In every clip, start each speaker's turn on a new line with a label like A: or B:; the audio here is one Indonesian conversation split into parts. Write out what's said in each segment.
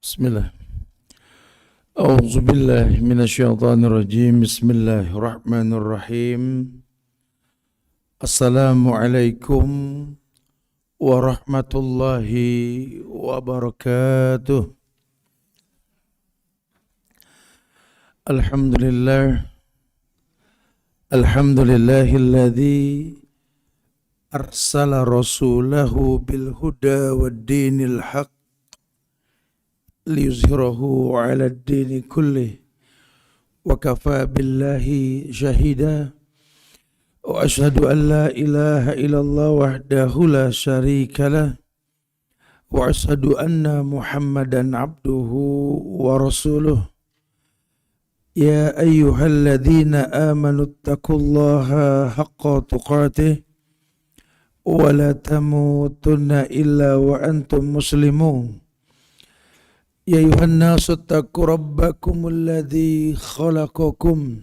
A: Bismillah. A'udzu billahi minasyaitonir rajim. Bismillahirrahmanirrahim. Assalamualaikum warahmatullahi wabarakatuh. Alhamdulillah. Alhamdulillahilladzi arsala rasulahu bil huda wad dinil haqq liyuzhirahu 'ala ad-dini kullih wa kafa billahi shahida wa asyhadu an la ilaha illallah wahdahu la syarika lah wa asyhadu anna Muhammadan abduhu wa rasuluh. Ya ayyuhalladzina amanu taqullaha haqqa tuqatih wa la tamutunna illa wa antum muslimun. Ya ayuhan nasu attaqu rabbakumul ladzi khalaqakum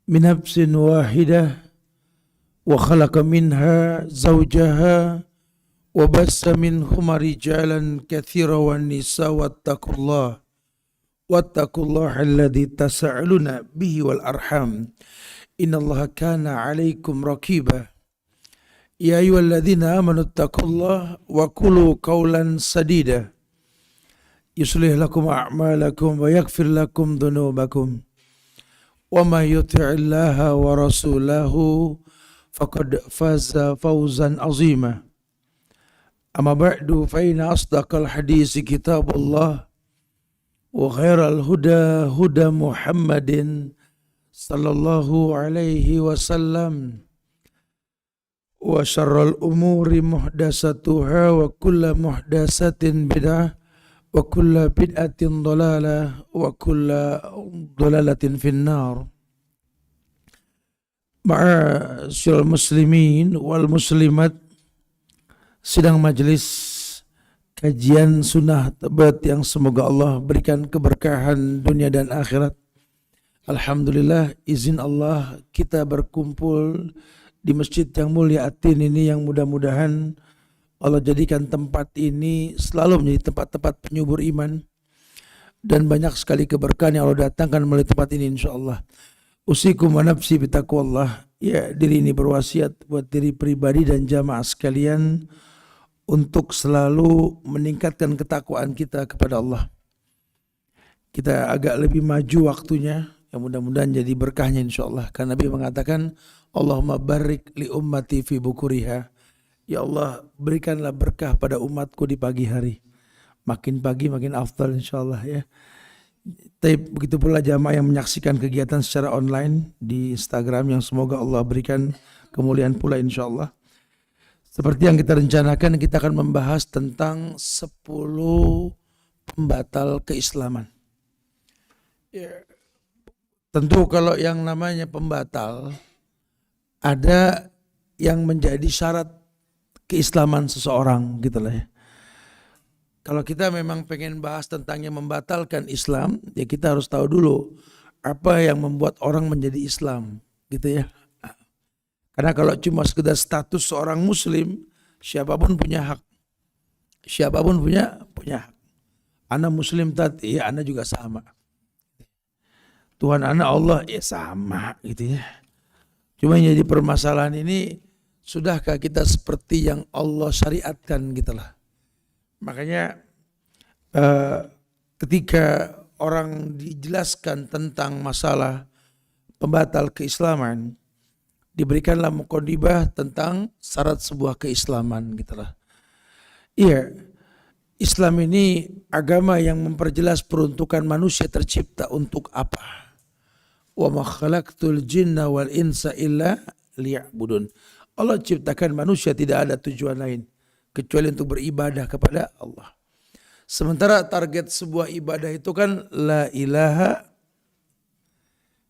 A: min nafsin wahidah wa khalaqa minha zawjaha wa bassa minhuma rijalan katsiran wan nisaa wattaqullaha alladzi tasaaluna bihi wal arham innallaha kana 'alaikum raqiba. Ya ayyuhalladzina amanu taqullaha wa qulu qawlan sadida yuslih lakum a'malakum wa yaghfir lakum dhunubakum wa may yuti'illaha wa rasulahu faqad faza fawzan 'azima. Amma ba'du fa inna asdaqal hadisi kitabullah wa khairal huda huda Muhammadin sallallahu alaihi wasallam wa syarral umuri muhdatsatuha wa kullu muhdatsatin bid'ah wa kulla bid'atin dhalalah wa kulla dhalalatin finnar. Ma'asyiral muslimin wal muslimat, sidang majelis kajian sunnah tabat yang semoga Allah berikan keberkahan dunia dan akhirat. Alhamdulillah, izin Allah kita berkumpul di masjid yang mulia Atin ini, yang mudah-mudahan Allah jadikan tempat ini selalu menjadi tempat-tempat penyubur iman dan banyak sekali keberkahan yang Allah datangkan melalui tempat ini insyaallah. Usikum wa nafsi bitaqwallah. Ya, diri ini berwasiat buat diri pribadi dan jamaah sekalian untuk selalu meningkatkan ketakwaan kita kepada Allah. Kita agak lebih maju waktunya, yang mudah-mudahan jadi berkahnya insyaallah. Karena Nabi mengatakan, Allahumma barik li ummati fi bukuriha. Ya Allah, berikanlah berkah pada umatku di pagi hari. Makin pagi makin afdal insyaallah ya. Tapi begitu pula jamaah yang menyaksikan kegiatan secara online di Instagram, yang semoga Allah berikan kemuliaan pula insyaallah. Seperti yang kita rencanakan, kita akan membahas tentang 10 pembatal keislaman. Ya, tentu kalau yang namanya pembatal, ada yang menjadi syarat keislaman seseorang gitu lah ya. Kalau kita memang pengen bahas tentang yang membatalkan Islam, ya kita harus tahu dulu apa yang membuat orang menjadi Islam gitu ya. Karena kalau cuma sekedar status seorang muslim, siapapun punya hak. Siapapun punya hak. Ana muslim tadi, ya ana juga sama. Tuhan ana Allah, ya sama gitu ya. Cuma yang jadi permasalahan ini, sudahkah kita seperti yang Allah syariatkan gitu lah. Makanya ketika orang dijelaskan tentang masalah pembatal keislaman, diberikanlah muqaddimah tentang syarat sebuah keislaman gitu lah. Iya, Islam ini agama yang memperjelas peruntukan manusia tercipta untuk apa. Wa ma khalaqtul jinna wal insa illa liya'budun. Allah ciptakan manusia tidak ada tujuan lain kecuali untuk beribadah kepada Allah. Sementara target sebuah ibadah itu kan la ilaha.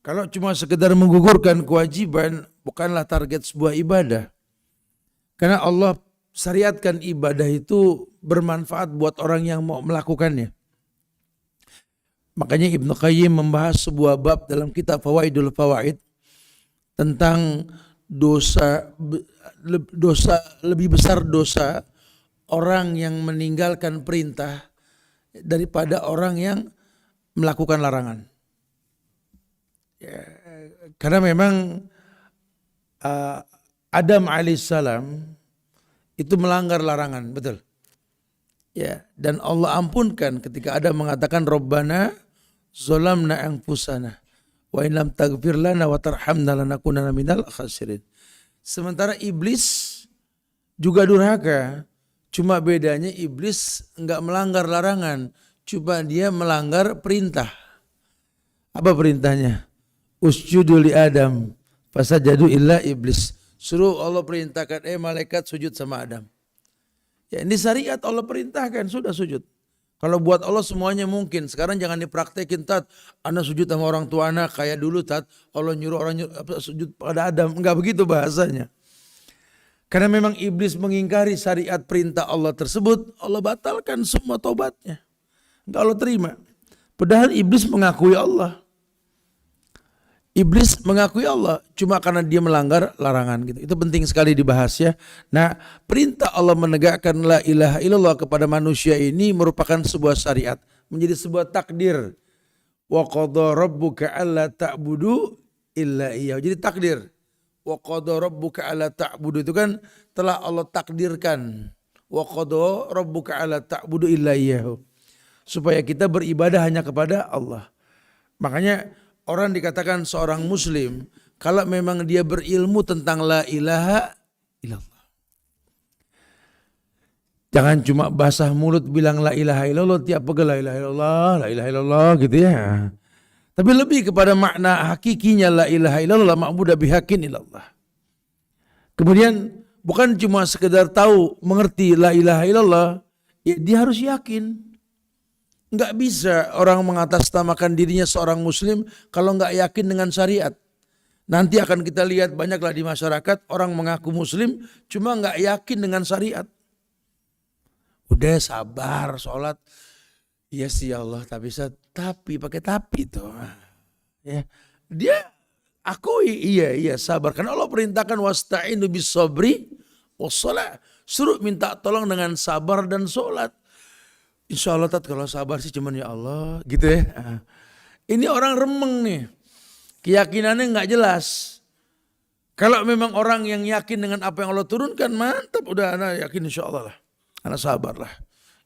A: Kalau cuma sekedar menggugurkan kewajiban, bukanlah target sebuah ibadah. Karena Allah syariatkan ibadah itu bermanfaat buat orang yang mau melakukannya. Makanya Ibnu Qayyim membahas sebuah bab dalam kitab Fawaidul Fawaid tentang dosa lebih besar dosa orang yang meninggalkan perintah daripada orang yang melakukan larangan. Ya, karena memang Adam alaihissalam itu melanggar larangan, betul. Ya, dan Allah ampunkan ketika Adam mengatakan Rabbana zalamna anfusana wa in lam taghfir lana wa tarhamna lanakunanna minal khasirin. Sementara iblis juga durhaka, cuma bedanya iblis enggak melanggar larangan, cuma dia melanggar perintah. Apa perintahnya? Usjudu li Adam fasajadu illa iblis. Suruh Allah perintahkan malaikat sujud sama Adam. Ya, ini syariat Allah perintahkan, sudah sujud. Kalau buat Allah semuanya mungkin. Sekarang jangan dipraktekin, Tat. Anak sujud sama orang tua anak kayak dulu, Tat. Allah nyuruh orang sujud pada Adam. Enggak begitu bahasanya. Karena memang iblis mengingkari syariat perintah Allah tersebut, Allah batalkan semua taubatnya. Enggak Allah terima. Padahal iblis mengakui Allah. Iblis mengakui Allah cuma karena dia melanggar larangan gitu. Itu penting sekali dibahas ya. Nah, perintah Allah menegakkan la ilaha illallah kepada manusia ini merupakan sebuah syariat, menjadi sebuah takdir. Wa qadha rabbuka alla ta'budu illa iyyahu. Jadi takdir. Wa qadha rabbuka alla ta'budu itu kan telah Allah takdirkan. Wa qadha rabbuka alla ta'budu illa iyyahu. Supaya kita beribadah hanya kepada Allah. Makanya orang dikatakan seorang muslim kalau memang dia berilmu tentang la ilaha illallah. Jangan cuma basah mulut bilang la ilaha illallah, tiap pegel la ilaha illallah gitu ya. Tapi lebih kepada makna hakikinya la ilaha illallah, ma'budu bihaqqin illallah. Kemudian bukan cuma sekedar tahu mengerti la ilaha illallah, ya dia harus yakin. Enggak bisa orang mengatasnamakan dirinya seorang muslim kalau enggak yakin dengan syariat. Nanti akan kita lihat banyaklah di masyarakat orang mengaku muslim cuma enggak yakin dengan syariat. Udah sabar sholat. Iya sih ya Allah tapi pakai tapi tuh. Ya, dia akui iya sabar. Karena Allah perintahkan wasta'inu bis sabri wassalah. Suruh minta tolong dengan sabar dan sholat. Insya Allah Tat kalau sabar sih cuman ya Allah gitu ya. Ini orang remeng nih. Keyakinannya nggak jelas. Kalau memang orang yang yakin dengan apa yang Allah turunkan mantap. Udah anak yakin insya Allah lah. Anak sabar lah.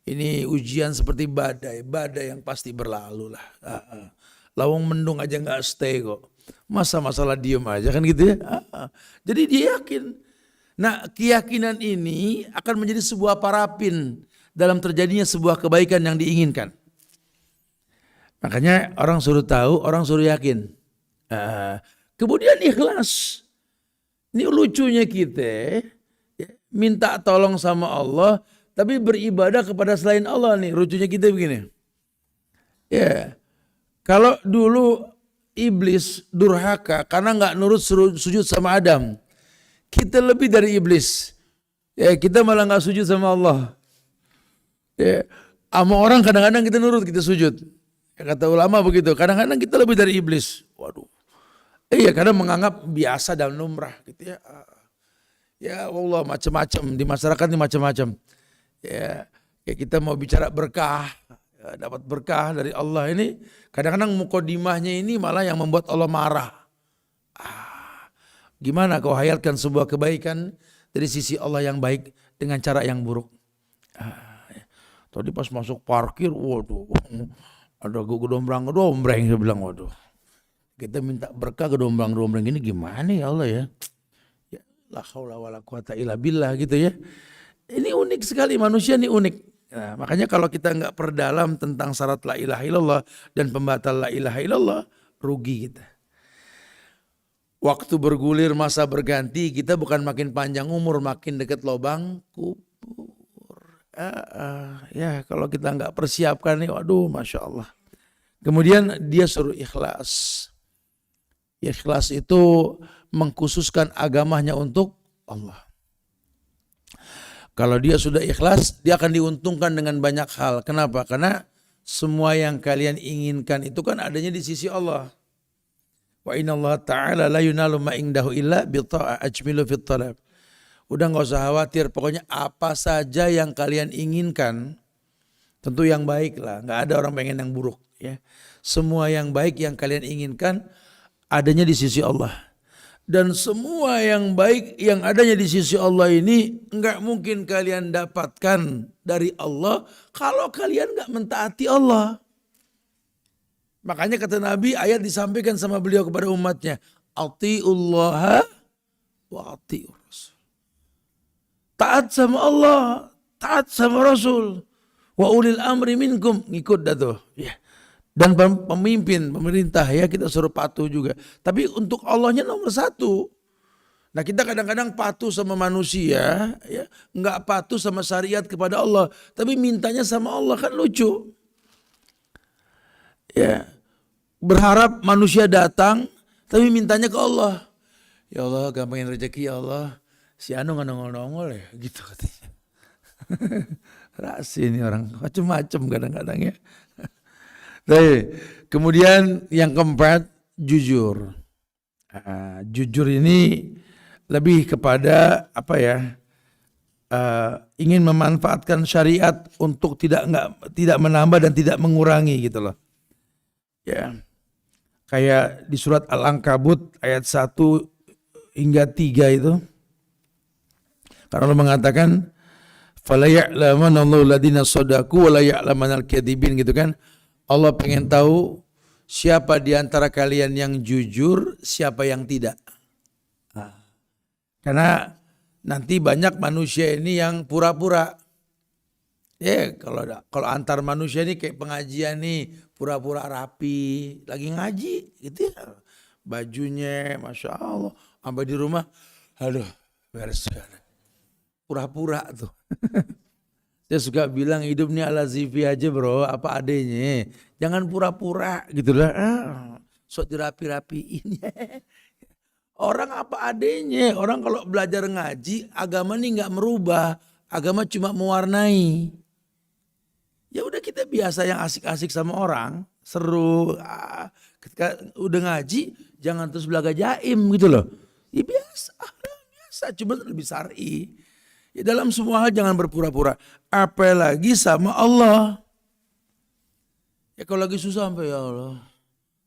A: Ini ujian seperti badai. Badai yang pasti berlalu lah. Lawang mendung aja nggak stay kok. Masa masalah diem aja kan gitu ya. Jadi dia yakin. Nah keyakinan ini akan menjadi sebuah parapin dalam terjadinya sebuah kebaikan yang diinginkan. Makanya orang suruh tahu, orang suruh yakin. Kemudian ikhlas. Ini lucunya kita minta tolong sama Allah, tapi beribadah kepada selain Allah nih. Lucunya kita begini. Ya, kalau dulu iblis durhaka karena nggak nurut sujud sama Adam, kita lebih dari iblis. Ya, kita malah nggak sujud sama Allah. Ya, sama orang kadang-kadang kita nurut, kita sujud. Ya, kata ulama begitu. Kadang-kadang kita lebih dari iblis. Waduh. Iya, kadang menganggap biasa dan lumrah gitu ya. Ya Allah macam-macam di masyarakat ini macam-macam. Ya, kita mau bicara berkah, ya, dapat berkah dari Allah ini. Kadang-kadang mukodimahnya ini malah yang membuat Allah marah. Gimana kau hayalkan sebuah kebaikan dari sisi Allah yang baik dengan cara yang buruk? Tadi pas masuk parkir, waduh, ada gedombrang-gedombreng, saya bilang, waduh. Kita minta berkah gedombrang-gedombreng ini gimana ya Allah ya? Ya, la haula wala quwata illa billah gitu ya. Ini unik sekali, manusia ini unik. Nah, makanya kalau kita nggak perdalam tentang syarat la ilaha illallah dan pembatal la ilaha illallah, rugi kita. Waktu bergulir, masa berganti, kita bukan makin panjang umur, makin dekat lubang kubur. Ya kalau kita nggak persiapkan nih, waduh, masya Allah. Kemudian dia suruh ikhlas. Ikhlas itu mengkhususkan agamanya untuk Allah. Kalau dia sudah ikhlas, dia akan diuntungkan dengan banyak hal. Kenapa? Karena semua yang kalian inginkan itu kan adanya di sisi Allah. Wa inna Allah ta'ala la yunalu ma indahu illa bitta'a ajmilu fit talab. Udah gak usah khawatir, pokoknya apa saja yang kalian inginkan Tentu yang baik lah, nggak ada orang pengen yang buruk ya. Semua yang baik yang kalian inginkan adanya di sisi Allah. Dan semua yang baik yang adanya di sisi Allah ini nggak mungkin kalian dapatkan dari Allah kalau kalian nggak mentaati Allah. Makanya kata Nabi, ayat disampaikan sama beliau kepada umatnya, atiullaha wa atiur rasul. Taat sama Allah, taat sama Rasul. Wa ulil amri minkum, ngikut dah tuh. Ya. Dan pemimpin, pemerintah ya kita suruh patuh juga. Tapi untuk Allahnya nomor satu. Nah kita kadang-kadang patuh sama manusia, ya nggak patuh sama syariat kepada Allah. Tapi mintanya sama Allah, kan lucu. Ya, berharap manusia datang, tapi mintanya ke Allah. Ya Allah, gampangin rezeki ya Allah. Si Anu nggak nongol-nongol ya, gitu katanya. Rahasia ini orang, macam-macam kadang-kadang ya. Tapi, kemudian yang keempat, jujur. Jujur ini lebih kepada apa ya? Ingin memanfaatkan syariat untuk tidak menambah dan tidak mengurangi gitu loh. Ya. Kayak di surat Al-Ankabut ayat 1 hingga 3 itu. Karena Allah mengatakan fala ya'lamanallahu alladziina shadaqu wa la ya'lamanal kadzibin gitu kan. Allah pengen tahu siapa di antara kalian yang jujur, siapa yang tidak. Karena nanti banyak manusia ini yang pura-pura. Ya, kalau antar manusia ini kayak pengajian nih, pura-pura rapi, lagi ngaji gitu ya. Bajunya Masya Allah, sampai di rumah, aduh beres. Pura-pura tuh. Saya suka bilang hidup nih ala zifi aja bro, apa adanya. Jangan pura-pura gitu lah. Sok dirapi-rapiin ya. Orang apa adanya. Orang kalau belajar ngaji, agama nih nggak merubah. Agama cuma mewarnai. Ya udah kita biasa yang asik-asik sama orang. Seru. Ketika udah ngaji, jangan terus belaga jaim gitu loh. Ya biasa. Cuma lebih syar'i. Ya, dalam semua hal jangan berpura-pura. Apalagi sama Allah. Ya kalau lagi susah sampai ya Allah.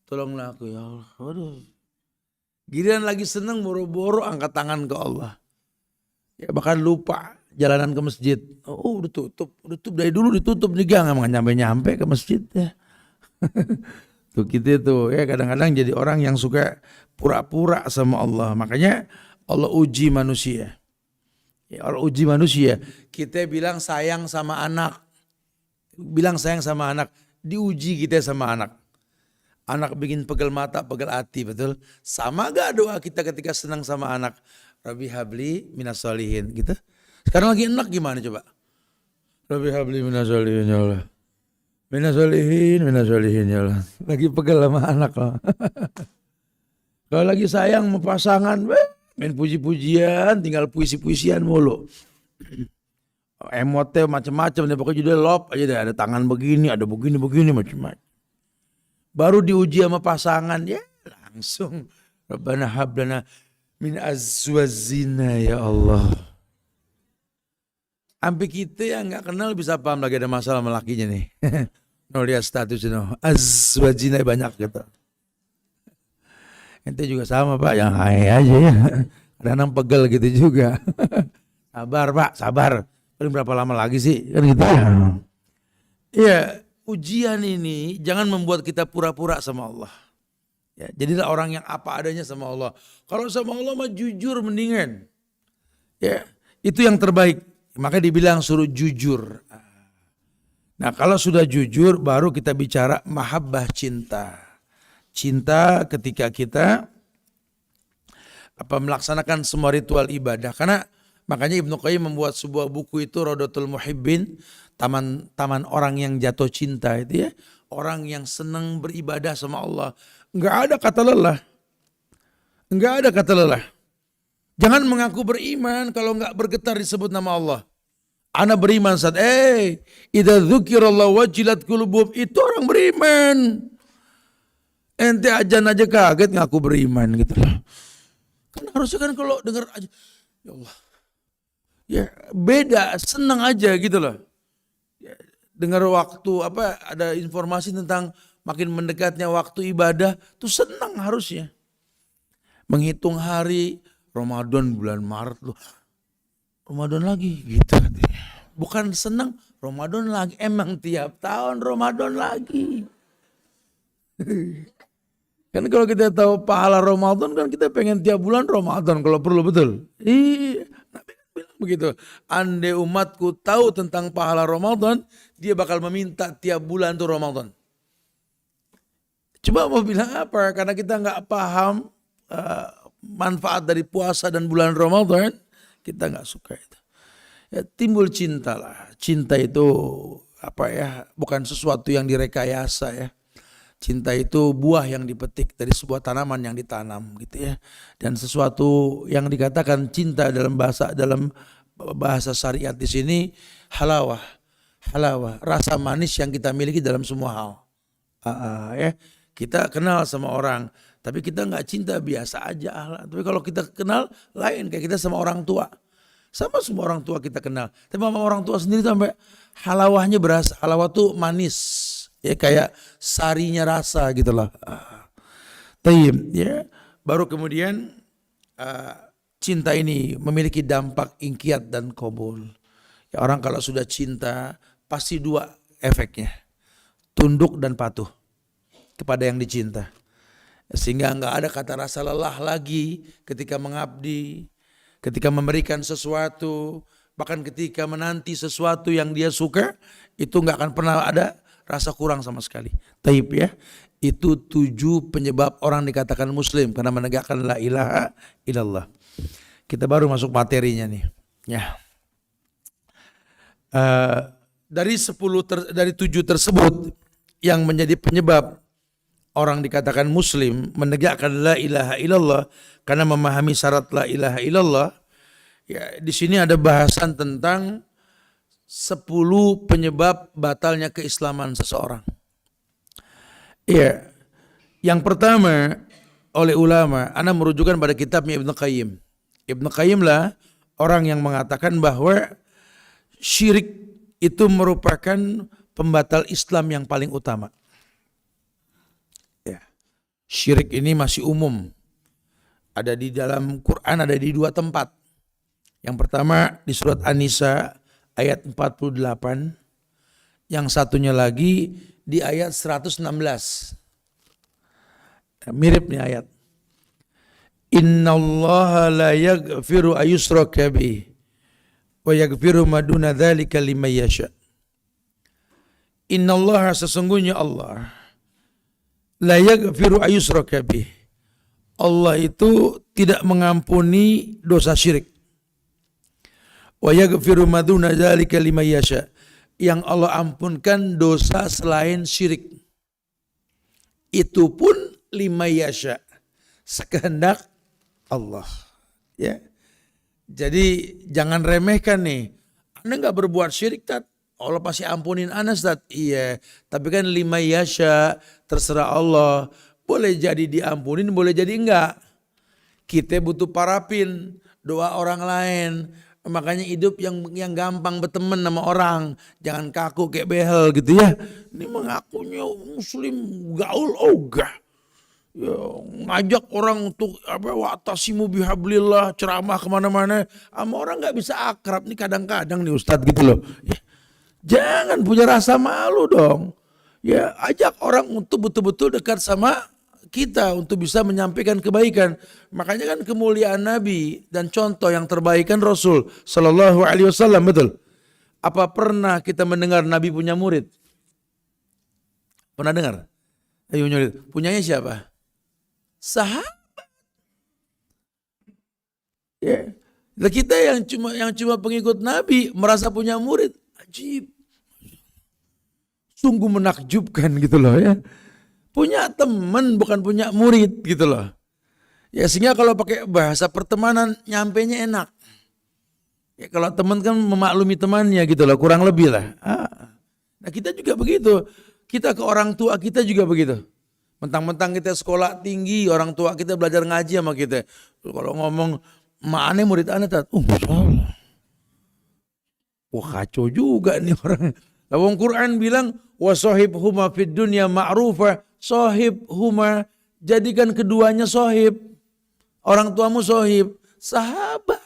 A: Tolonglah aku ya Allah. Waduh. Giliran lagi seneng boro-boro angkat tangan ke Allah. Ya bahkan lupa jalanan ke masjid. Oh udah tutup. Dari dulu ditutup nih gang. Emang nyampe-nyampe ke masjid ya. Tuh kita tuh ya kadang-kadang jadi orang yang suka pura-pura sama Allah. Makanya Allah uji manusia. Ya, orang uji manusia, kita bilang sayang sama anak, diuji kita sama anak. Anak bikin pegel mata, pegel hati, betul? Sama gak doa kita ketika senang sama anak? Rabbi habli minas sholihin, gitu. Sekarang lagi enak gimana coba? Rabbi habli minas sholihin ya Allah. Minas sholihin ya Allah. Lagi pegel sama anak loh. Kalau lagi sayang sama pasangan, main puji-pujian, tinggal puisi-puisian mulu. Emotnya macam-macam, pokoknya jadi lop aja deh. Ada tangan begini, ada begini macam-macam. Baru diuji sama pasangan, ya langsung. Rabbana hablana min azwazina ya Allah. Sampai kita yang gak kenal bisa paham lagi ada masalah sama lakinya nih. No lihat statusnya, azwazina banyak gitu. Ente juga sama Pak, yang hai aja ya. Kadang-kadang pegel gitu juga. Sabar Pak, sabar. Paling berapa lama lagi sih? Kan gitu ya. Iya, ujian ini jangan membuat kita pura-pura sama Allah. Ya, jadilah orang yang apa adanya sama Allah. Kalau sama Allah mah jujur mendingan. Ya, itu yang terbaik. Maka dibilang suruh jujur. Nah, kalau sudah jujur baru kita bicara mahabbah cinta. Cinta ketika kita melaksanakan semua ritual ibadah. Karena makanya Ibnu Qayyim membuat sebuah buku itu Rodotul Muhibbin, taman orang yang jatuh cinta itu ya, orang yang senang beribadah sama Allah. Enggak ada kata lelah. Jangan mengaku beriman kalau enggak bergetar disebut nama Allah. Ana beriman saat idza dzukirallahu wajilat qulubuhum, itu orang beriman. Ente ajan aja kaget ngaku beriman gitu loh. Kan harusnya kan kalau dengar aja, ya Allah, ya beda, senang aja gitu loh. Ya, dengar waktu ada informasi tentang makin mendekatnya waktu ibadah, tuh senang harusnya. Menghitung hari, Ramadan bulan Maret loh. Ramadan lagi gitu. Bukan senang, Ramadan lagi. Emang tiap tahun Ramadan lagi. Kan kalau kita tahu pahala Ramadan kan kita pengen tiap bulan Ramadan kalau perlu, betul. Iya, Nabi kan bilang begitu. Andai umatku tahu tentang pahala Ramadan, dia bakal meminta tiap bulan tuh Ramadan. Coba mau bilang apa? Karena kita nggak paham manfaat dari puasa dan bulan Ramadan, kita nggak suka itu. Ya, timbul cinta lah. Cinta itu bukan sesuatu yang direkayasa ya. Cinta itu buah yang dipetik dari sebuah tanaman yang ditanam gitu ya. Dan sesuatu yang dikatakan cinta dalam bahasa syariat di sini halawah, rasa manis yang kita miliki dalam semua hal. Ya, kita kenal sama orang, tapi kita nggak cinta biasa aja. Tapi kalau kita kenal lain, kayak kita sama orang tua. Sama semua orang tua kita kenal. Tapi sama orang tua sendiri sampai halawahnya berasa. Halawah tuh manis. Ya kayak sarinya rasa gitu lah. Tayyib ya. Baru kemudian cinta ini memiliki dampak ingkiat dan qabul. Ya, orang kalau sudah cinta pasti dua efeknya. Tunduk dan patuh kepada yang dicinta. Sehingga enggak ada kata rasa lelah lagi ketika mengabdi, ketika memberikan sesuatu, bahkan ketika menanti sesuatu yang dia suka, itu enggak akan pernah ada rasa kurang sama sekali. Taib ya. Itu 7 penyebab orang dikatakan muslim karena menegakkan la ilaha illallah. Kita baru masuk materinya nih. Ya. Dari 7 tersebut yang menjadi penyebab orang dikatakan muslim menegakkan la ilaha illallah karena memahami syarat la ilaha illallah. Ya, di sini ada bahasan tentang 10 penyebab batalnya keislaman seseorang. Iya. Yang pertama oleh ulama, ana merujukan pada kitabnya Ibnu Qayyim. Ibnu Qayyim lah orang yang mengatakan bahwa syirik itu merupakan pembatal Islam yang paling utama. Ya. Syirik ini masih umum. Ada di dalam Quran, ada di 2 tempat. Yang pertama di surat An-Nisa ayat 48, yang satunya lagi di ayat 116. Mirip nih ayat. Innallaha la yaghfiru ayyushraka bih wa yaghfiru ma duna dzalika liman yasha. Innallaha sesungguhnya Allah la yaghfiru ayyushraka bih. Allah itu tidak mengampuni dosa syirik. Wa yaghfiru ma duna dzalika liman yasha. Yang Allah ampunkan dosa selain syirik. Itu pun liman yasha. Sekehendak Allah. Ya. Jadi jangan remehkan nih. Anda enggak berbuat syirik, Tat. Allah pasti ampunin Anda, Tat. Iya. Tapi kan liman yasha, terserah Allah. Boleh jadi diampunin, boleh jadi enggak. Kita butuh parapin doa orang lain. Makanya hidup yang gampang berteman sama orang, jangan kaku kayak behel gitu ya. Ini mengakunya muslim gaul ogah. Ya, ngajak orang untuk wa'tasimu bihablillah, ceramah kemana-mana, sama orang nggak bisa akrab nih kadang-kadang nih Ustadz gitu loh. Ya, jangan punya rasa malu dong. Ya, ajak orang untuk betul-betul dekat sama kita untuk bisa menyampaikan kebaikan. Makanya kan kemuliaan Nabi dan contoh yang terbaik kan Rasul Sallallahu Alaihi Wasallam, betul. Apa pernah kita mendengar Nabi punya murid? Pernah dengar? Ayo murid. Punyanya siapa? Sahabat. Ya. Nah, kita yang cuma pengikut Nabi merasa punya murid, ajib. Sungguh menakjubkan gitu loh ya. Punya teman bukan punya murid gitu loh. Ya sehingga kalau pakai bahasa pertemanan nyampainya enak. Ya kalau teman kan memaklumi temannya gitu loh, kurang lebih lah. Nah kita juga begitu. Kita ke orang tua kita juga begitu. Mentang-mentang kita sekolah tinggi, orang tua kita belajar ngaji sama kita. Kalau ngomong, mana murid anda? Masalah. Wah kacau juga nih orang. Lawang Quran bilang wasahibhuma fid dunya ma'rufa, sahibhuma, jadikan keduanya sahib. Orang tuamu sahib, sahabat.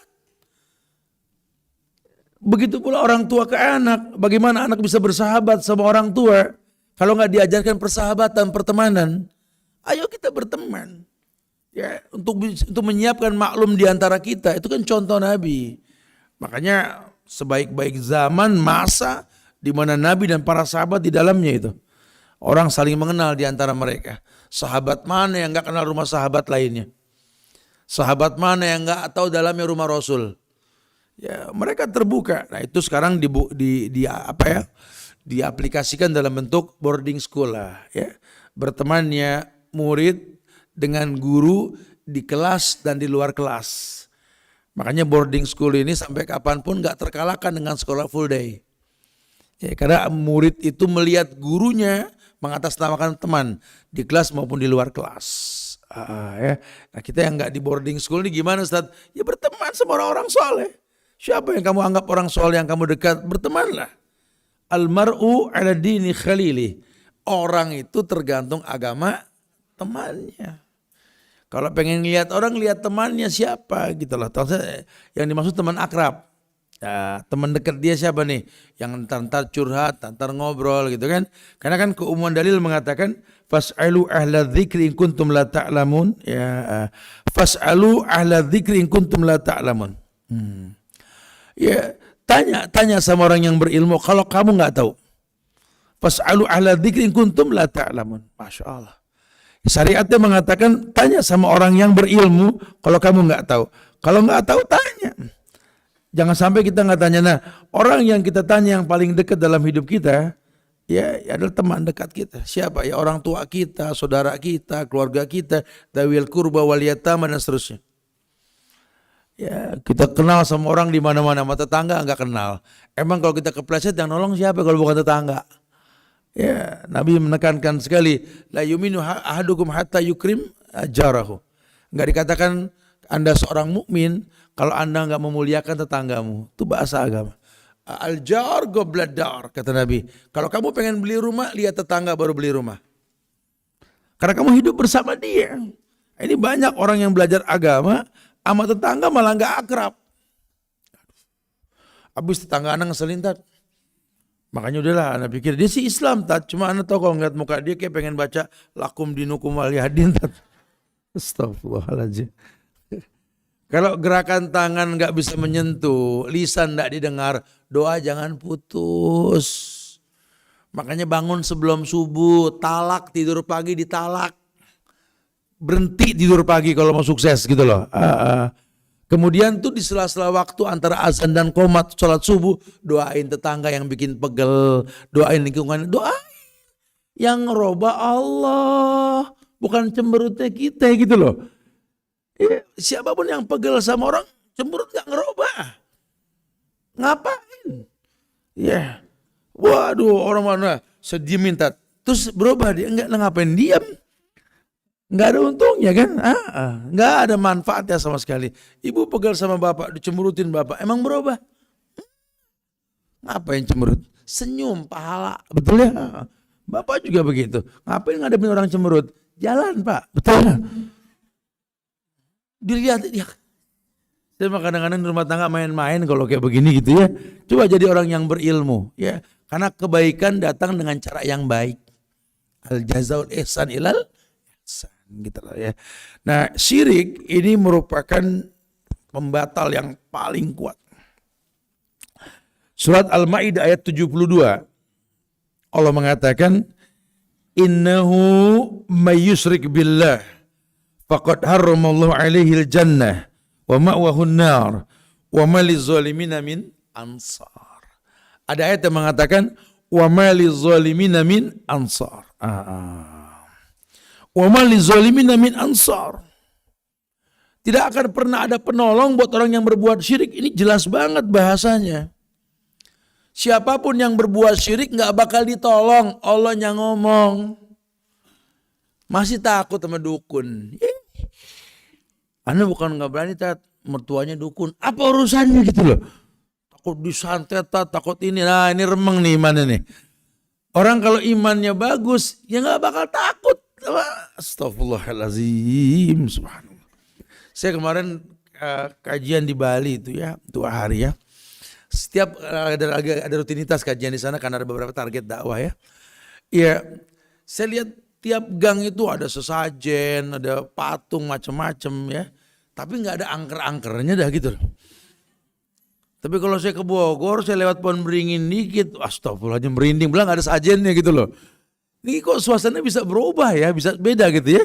A: Begitu pula orang tua ke anak. Bagaimana anak bisa bersahabat sama orang tua kalau nggak diajarkan persahabatan, pertemanan? Ayo kita berteman. Ya, untuk menyiapkan maklum di antara kita, itu kan contoh Nabi. Makanya sebaik-baik zaman, masa di mana Nabi dan para sahabat di dalamnya itu. Orang saling mengenal di antara mereka. Sahabat mana yang nggak kenal rumah sahabat lainnya? Sahabat mana yang nggak tahu dalamnya rumah Rasul? Ya, mereka terbuka. Nah, itu sekarang diaplikasikan dalam bentuk boarding school lah, ya. Bertemannya murid dengan guru di kelas dan di luar kelas. Makanya boarding school ini sampai kapanpun nggak terkalahkan dengan sekolah full day. Ya, karena murid itu melihat gurunya mengatasnamakan teman di kelas maupun di luar kelas. Ya. Nah, kita yang nggak di boarding school ini gimana, Ustaz? Ya berteman sama orang-orang soleh. Siapa yang kamu anggap orang soleh yang kamu dekat, bertemanlah. Almar'u ala dini khalili. Orang itu tergantung agama temannya. Kalau pengen lihat orang, lihat temannya siapa gitu loh. Yang dimaksud teman akrab. Ya, teman dekat dia siapa nih? Yang ntar curhat, ntar ngobrol gitu kan. Karena kan keumuman dalil mengatakan fas'alu ahla dzikri in kuntum la ta'lamun. Ya, fas'alu ahla dzikri in kuntum la ta'lamun. Ya, tanya sama orang yang berilmu kalau kamu nggak tahu. Fas'alu ahla dzikri in kuntum la ta'lamun. Masya Allah. Syariatnya mengatakan tanya sama orang yang berilmu kalau kamu nggak tahu. Kalau nggak tahu tanya. Jangan sampai kita nggak tanya. Nah, orang yang kita tanya yang paling dekat dalam hidup kita, ya adalah teman dekat kita. Siapa? Ya orang tua kita, saudara kita, keluarga kita, dawil kurba wal yatama dan seterusnya. Ya, kita kenal sama orang di mana-mana, sama tetangga nggak kenal. Emang kalau kita kepleset yang nolong siapa kalau bukan tetangga? Ya, Nabi menekankan sekali, la yuminu ahadukum hatta yukrim jarahu. Enggak dikatakan Anda seorang mukmin kalau Anda enggak memuliakan tetanggamu. Itu bahasa agama. Al-jar qabla dar, kata Nabi. Kalau kamu pengen beli rumah, lihat tetangga baru beli rumah. Karena kamu hidup bersama dia. Ini banyak orang yang belajar agama sama tetangga malah enggak akrab. Habis tetangga anak ngeselin, Tat. Makanya udahlah, anak pikir dia sih Islam, Tat. Cuma anak tahu kalau ngeliat muka dia kayak pengen baca lakum dinukum waliyadin, Tat. Astagfirullahaladzim. Kalau gerakan tangan nggak bisa menyentuh, lisan nggak didengar, doa jangan putus. Makanya bangun sebelum subuh, talak tidur pagi ditalak. Berhenti tidur pagi kalau mau sukses gitu loh. Kemudian tuh di sela-sela waktu antara azan dan qomat sholat subuh, doain tetangga yang bikin pegel, doain lingkungan, doain. Yang ngerubah Allah, bukan cemberutnya kita gitu loh. Ya, siapapun yang pegel sama orang, cemberut gak ngerubah. Ngapain? Ya, waduh orang mana sedih minta, terus berubah dia, enggak ngapain diam. Nggak ada untungnya kan? Nggak ada manfaatnya sama sekali. Ibu pegel sama bapak, dicemberutin bapak, emang berubah? Ngapain cemberut? Senyum, pahala, betul ya? Bapak juga begitu. Ngapain ngadepin orang cemberut? Jalan pak, betul ya? Dilihat dia. Saya kadang-kadang di rumah tangga main-main kalau kayak begini gitu ya. Coba jadi orang yang berilmu ya. Karena kebaikan datang dengan cara yang baik. Al jazaul ihsan ilal ihsan. Gitu lah ya. Nah, syirik ini merupakan pembatal yang paling kuat. Surat Al-Maidah ayat 72. Allah mengatakan, "Innahu may yusyrik billah faqad harramallahu alaihi al-jannah wa ma'wahu an-nar wa ma liz-zalimina min ansar." Ada ayat yang mengatakan, "Wa ma liz-zalimina min ansar." Wa ma lizalimina min ansar. Tidak akan pernah ada penolong buat orang yang berbuat syirik. Ini jelas banget bahasanya. Siapapun yang berbuat syirik nggak bakal ditolong. Allah yang ngomong. Masih takut sama dukun. Anda bukan nggak berani, Tat. Mertuanya dukun. Apa urusannya gitu loh. takut disantet, takut ini. Nah ini remeng nih imannya nih. Orang kalau imannya bagus, ya nggak bakal takut. Astagfirullahaladzim, subhanallah. Saya kemarin kajian di Bali itu ya, 2 hari ya. Setiap ada rutinitas kajian di sana karena ada beberapa target dakwah ya. Ya, saya lihat tiap gang itu ada sesajen, ada patung macam-macam ya. Tapi nggak ada angker-angkernya dah gitu. Tapi kalau saya ke Bogor, saya lewat Pohon Beringin dikit, astagfirullahaladzim merinding, bilang nggak ada sajennya gitu loh. Ini kok suasananya bisa berubah ya, bisa beda gitu ya.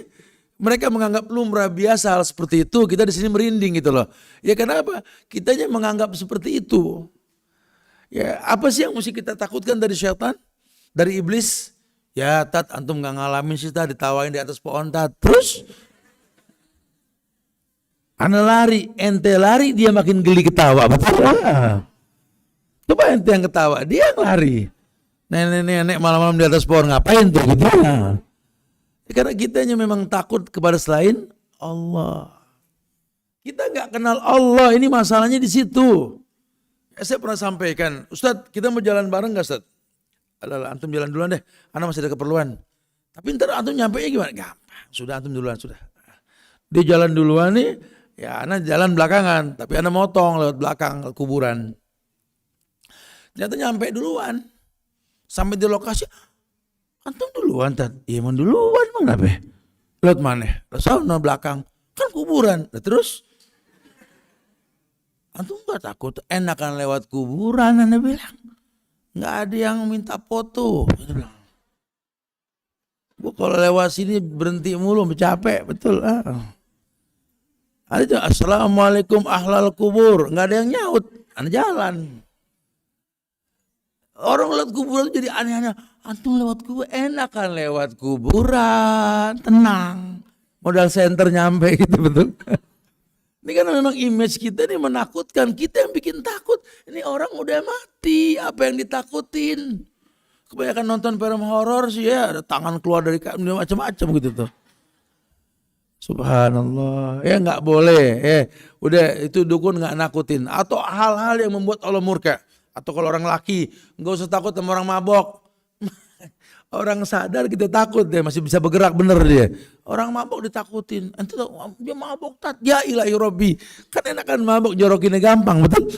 A: Mereka menganggap lumrah biasa hal seperti itu, kita di sini merinding gitu loh. Ya kenapa? Kitanya menganggap seperti itu. Ya apa sih yang mesti kita takutkan dari syaitan? Dari iblis? Ya tat, antum gak ngalamin sih tat, ditawain di atas pohon tat. Terus? Ana lari, ente lari, dia makin geli ketawa. Betul lah. Coba ente yang ketawa, dia yang lari. Nenek-nenek malam-malam di atas pohon ngapain tuh gitu ya. Karena kitanya memang takut kepada selain Allah. Kita nggak kenal Allah, ini masalahnya di situ. Ya, saya pernah sampaikan, Ustadz kita mau jalan bareng nggak Ustadz? Alah, antum jalan duluan deh, ana masih ada keperluan. Tapi ntar antum nyampe gimana? Gampang, sudah antum duluan sudah. Dia jalan duluan nih, ya ana jalan belakangan, tapi ana motong lewat belakang kuburan. Ternyata nyampe duluan, sampai di lokasi, antum duluan tat, iya emang duluan emang kenapa? Lewat mana? Lewat sana belakang, kan kuburan. Nah, terus, antum nggak takut? Enakan lewat kuburan, anda bilang, nggak ada yang minta foto. Gua kalau lewat sini berhenti mulu, capek, betul. Ada juga, assalamualaikum ahlal kubur, nggak ada yang nyaut, anda jalan. Orang lewat kuburan jadi aneh-aneh. Antum lewat kuburan, enak kan lewat kuburan, tenang. Modal center nyampe gitu betul. Ini kan memang image kita ini menakutkan. Kita yang bikin takut. Ini orang udah mati, apa yang ditakutin. Kebanyakan nonton film horor sih ya, ada tangan keluar dari kaki macam-macam gitu tuh. Subhanallah, ya nggak boleh. Udah itu dukun nggak nakutin. Atau hal-hal yang membuat Allah murka. Atau kalau orang laki, nggak usah takut sama orang mabok. Orang sadar kita takut, dia masih bisa bergerak bener dia. Orang mabok ditakutin. Ente dia mabok tat, ya ilahi robbi. Kan enakan mabok, jorokinnya gampang, betul?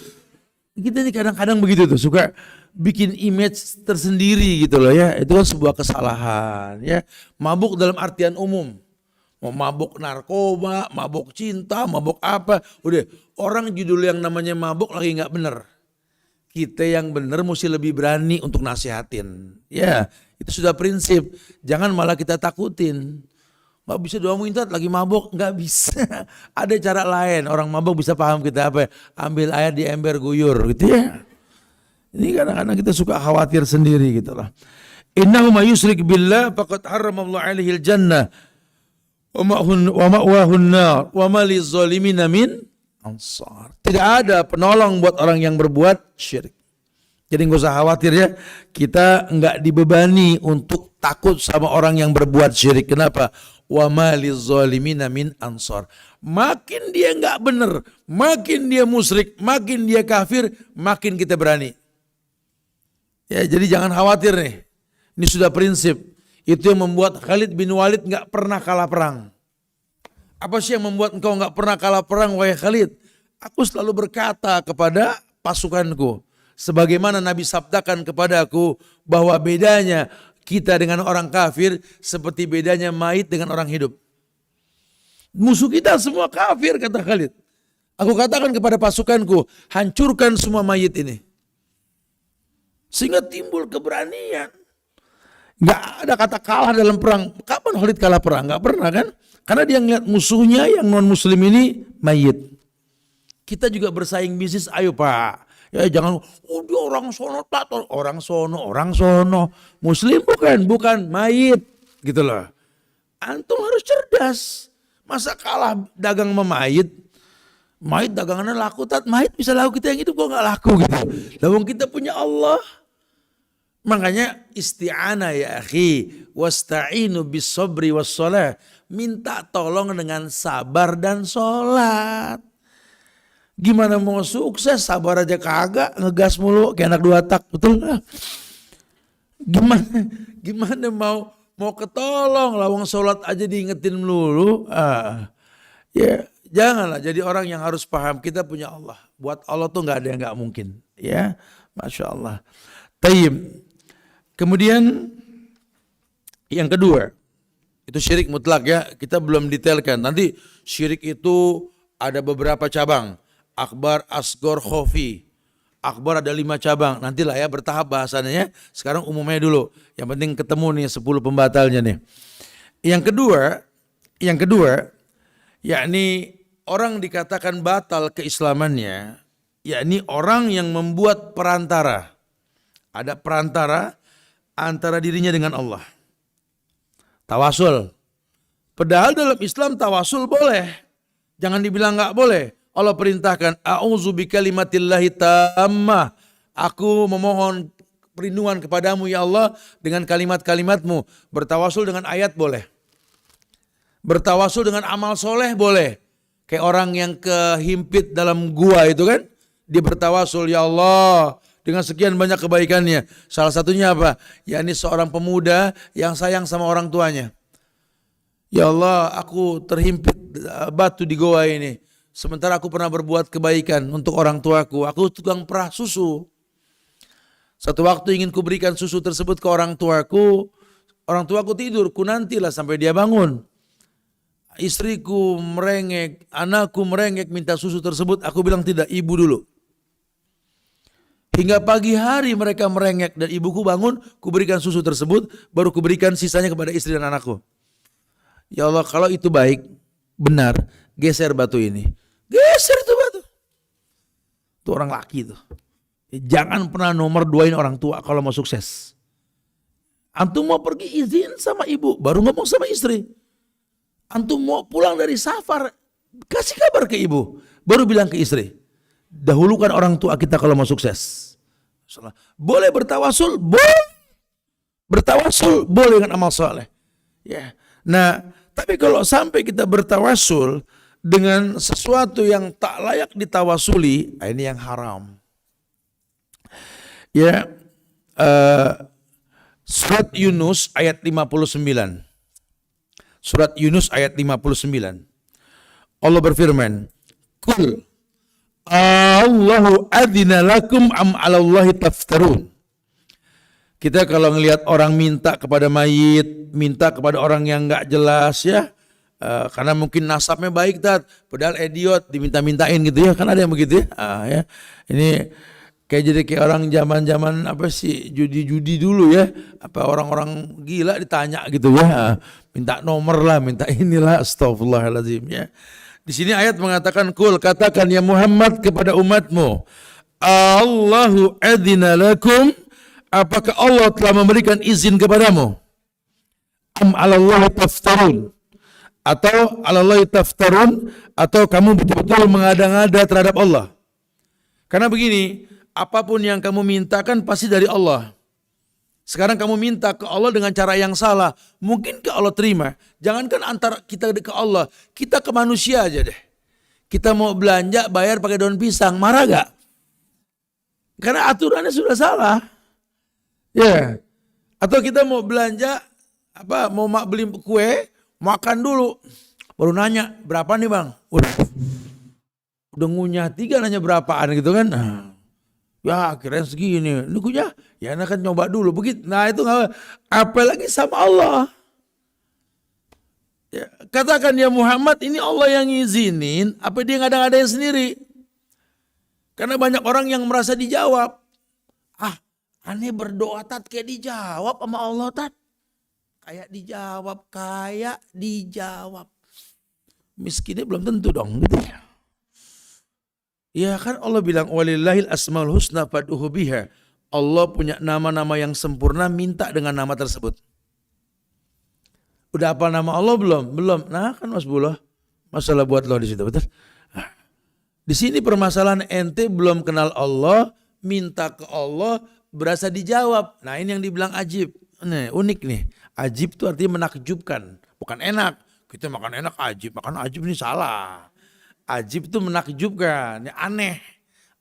A: Kita ini kadang-kadang begitu tuh, suka bikin image tersendiri gitu loh ya. Itu kan sebuah kesalahan ya. Mabuk dalam artian umum. Mau mabuk narkoba, mabuk cinta, mabuk apa. Udah, orang judul yang namanya mabuk lagi nggak bener. Kita yang benar mesti lebih berani untuk nasihatin. Ya, itu sudah prinsip. Jangan malah kita takutin. Gak bisa diomongin lagi mabok, gak bisa. Ada cara lain. Orang mabok bisa paham kita apa? Ambil air di ember guyur gitu ya. Ini kadang-kadang kita suka khawatir sendiri gitu lah. Innahu may yusyrik billah faqad harramallahu alaihi al-jannah wa ma'wahun nar wa ma lizzalimin min ansar. Tidak ada penolong buat orang yang berbuat syirik. Jadi nggak usah khawatir ya. Kita nggak dibebani untuk takut sama orang yang berbuat syirik. Kenapa? Wa ma lizzalimin min ansar. Makin dia nggak benar, makin dia musyrik, makin dia kafir, makin kita berani. Ya, jadi jangan khawatir nih. Ini sudah prinsip. Itu yang membuat Khalid bin Walid nggak pernah kalah perang. Apa sih yang membuat engkau nggak pernah kalah perang, wahai Khalid? Aku selalu berkata kepada pasukanku, sebagaimana Nabi sabdakan kepada aku bahwa bedanya kita dengan orang kafir seperti bedanya mayit dengan orang hidup. Musuh kita semua kafir, kata Khalid. Aku katakan kepada pasukanku, hancurkan semua mayit ini. Sehingga timbul keberanian. Gak ada kata kalah dalam perang. Kapan Khalid kalah perang? Gak pernah kan? Karena dia ngeliat musuhnya yang non muslim ini mayit. Kita juga bersaing bisnis, ayo Pak. Ya jangan, dia orang sono, orang sono. Muslim bukan mayit. Gitu loh. Antum harus cerdas. Masa kalah dagang sama mayit? Mayit dagangannya laku, mayit bisa laku, kita yang hidup kok gak laku gitu. Lalu kita punya Allah. Makanya isti'anah ya akhi, wasta'inu bis sabri was salah. Minta tolong dengan sabar dan sholat. Gimana mau sukses, sabar aja kagak, ngegas mulu kayak anak 2 tak, betul nggak? Gimana mau ketolong, lawang sholat aja diingetin melulu. Ya janganlah jadi orang yang harus paham kita punya Allah. Buat Allah tuh nggak ada yang nggak mungkin. Ya, masya Allah. Tayyib. Kemudian yang kedua, itu syirik mutlak ya. Kita belum detailkan. Nanti syirik itu ada beberapa cabang. Akbar, asgor, khofi. Akbar ada 5 cabang. Nantilah ya bertahap bahasannya. Sekarang umumnya dulu. Yang penting ketemu nih 10 pembatalnya nih. Yang kedua, yakni orang dikatakan batal keislamannya, yakni orang yang membuat perantara. Ada perantara antara dirinya dengan Allah. Tawasul. Padahal dalam Islam tawasul boleh. Jangan dibilang nggak boleh. Allah perintahkan, a'udzu bikalimatillahi tammah. Aku memohon perlindungan kepadamu ya Allah dengan kalimat-kalimatmu. Bertawasul dengan ayat boleh. Bertawasul dengan amal soleh boleh. Kayak orang yang kehimpit dalam gua itu kan. Dia bertawasul, ya Allah, dengan sekian banyak kebaikannya. Salah satunya apa? Ya ini seorang pemuda yang sayang sama orang tuanya. Ya Allah, aku terhimpit batu di goa ini. Sementara aku pernah berbuat kebaikan untuk orang tuaku. Aku tukang perah susu. Satu waktu ingin kuberikan susu tersebut ke orang tuaku. Orang tuaku tidur, ku nantilah sampai dia bangun. Istriku merengek, anakku merengek minta susu tersebut. Aku bilang tidak, ibu dulu. Hingga pagi hari mereka merengek dan ibuku bangun, kuberikan susu tersebut, baru kuberikan sisanya kepada istri dan anakku. Ya Allah, kalau itu baik, benar, geser batu ini. Geser itu batu. Itu orang laki itu. Jangan pernah nomor 2-in orang tua kalau mau sukses. Antum mau pergi izin sama ibu, baru ngomong sama istri. Antum mau pulang dari safar, kasih kabar ke ibu, baru bilang ke istri. Dahulukan orang tua kita kalau mau sukses. Boleh bertawasul, boleh. Bertawasul boleh dengan amal soleh. Ya. Nah, tapi kalau sampai kita bertawasul dengan sesuatu yang tak layak ditawasuli, ini yang haram. Ya, surat Yunus ayat 59. Surat Yunus ayat 59. Allah berfirman, "Qul Allahu adzina lakum am 'alallahi taftarun." Kita kalau ngelihat orang minta kepada mayit, minta kepada orang yang nggak jelas ya, karena mungkin nasabnya baik padahal idiot diminta-mintain gitu ya, kan ada yang begitu ya. Ya. Ini jadi kayak orang zaman-zaman apa sih judi-judi dulu ya, apa orang-orang gila ditanya gitu ya, minta nomor lah, minta inilah, astagfirullahaladzim ya. Di sini ayat mengatakan, "Qul," katakan ya Muhammad kepada umatmu, Allahu adzina lakum, apakah Allah telah memberikan izin kepadamu? Am 'alallahi taftarun, atau 'alallahi taftarun, atau kamu betul-betul mengada-ngada terhadap Allah? Karena begini, apapun yang kamu mintakan pasti dari Allah. Sekarang kamu minta ke Allah dengan cara yang salah, mungkin ke Allah terima. Jangankan antara kita ke Allah, kita ke manusia aja deh. Kita mau belanja bayar pakai daun pisang, marah gak? Karena aturannya sudah salah. Ya. Atau kita mau belanja mau beli kue, makan dulu. Baru nanya, berapa nih bang? Udah ngunyah 3 nanya berapaan gitu kan. Ya akhirnya segini. Ini kunyah, ya enak kan nyoba dulu. Begitu. Nah itu gak, apalagi sama Allah. Ya, katakan ya Muhammad, ini Allah yang ngizinin, apa dia ngada-ngadain sendiri? Karena banyak orang yang merasa dijawab. Aneh berdoa kayak dijawab sama Allah Kayak dijawab. Miskinnya belum tentu dong gitu ya. Ya kan Allah bilang walillahil asmaul husna fad'uhu biha. Allah punya nama-nama yang sempurna, minta dengan nama tersebut. Udah hafal nama Allah belum? Belum. Nah kan Mas Bullah, masalah buat lo di situ, betul? Nah, di sini permasalahan ente belum kenal Allah, minta ke Allah, berasa dijawab. Nah ini yang dibilang ajib. Nih, unik nih. Ajib itu artinya menakjubkan, bukan enak. Kita makan enak ajib, makan ajib ini salah. Ajib itu menakjubkan, ya, aneh.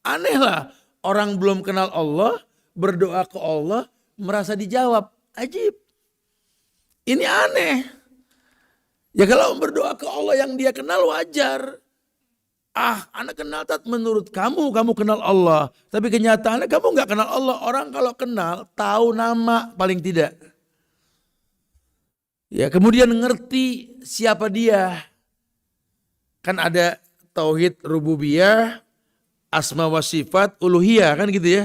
A: Aneh lah orang belum kenal Allah, berdoa ke Allah, merasa dijawab. Ajib. Ini aneh. Ya kalau berdoa ke Allah yang dia kenal wajar. Anak kenal tat menurut kamu kenal Allah. Tapi kenyataannya kamu nggak kenal Allah. Orang kalau kenal tahu nama paling tidak. Ya kemudian ngerti siapa dia. Kan ada tauhid rububiyah, asma wa sifat, uluhiyah kan gitu ya.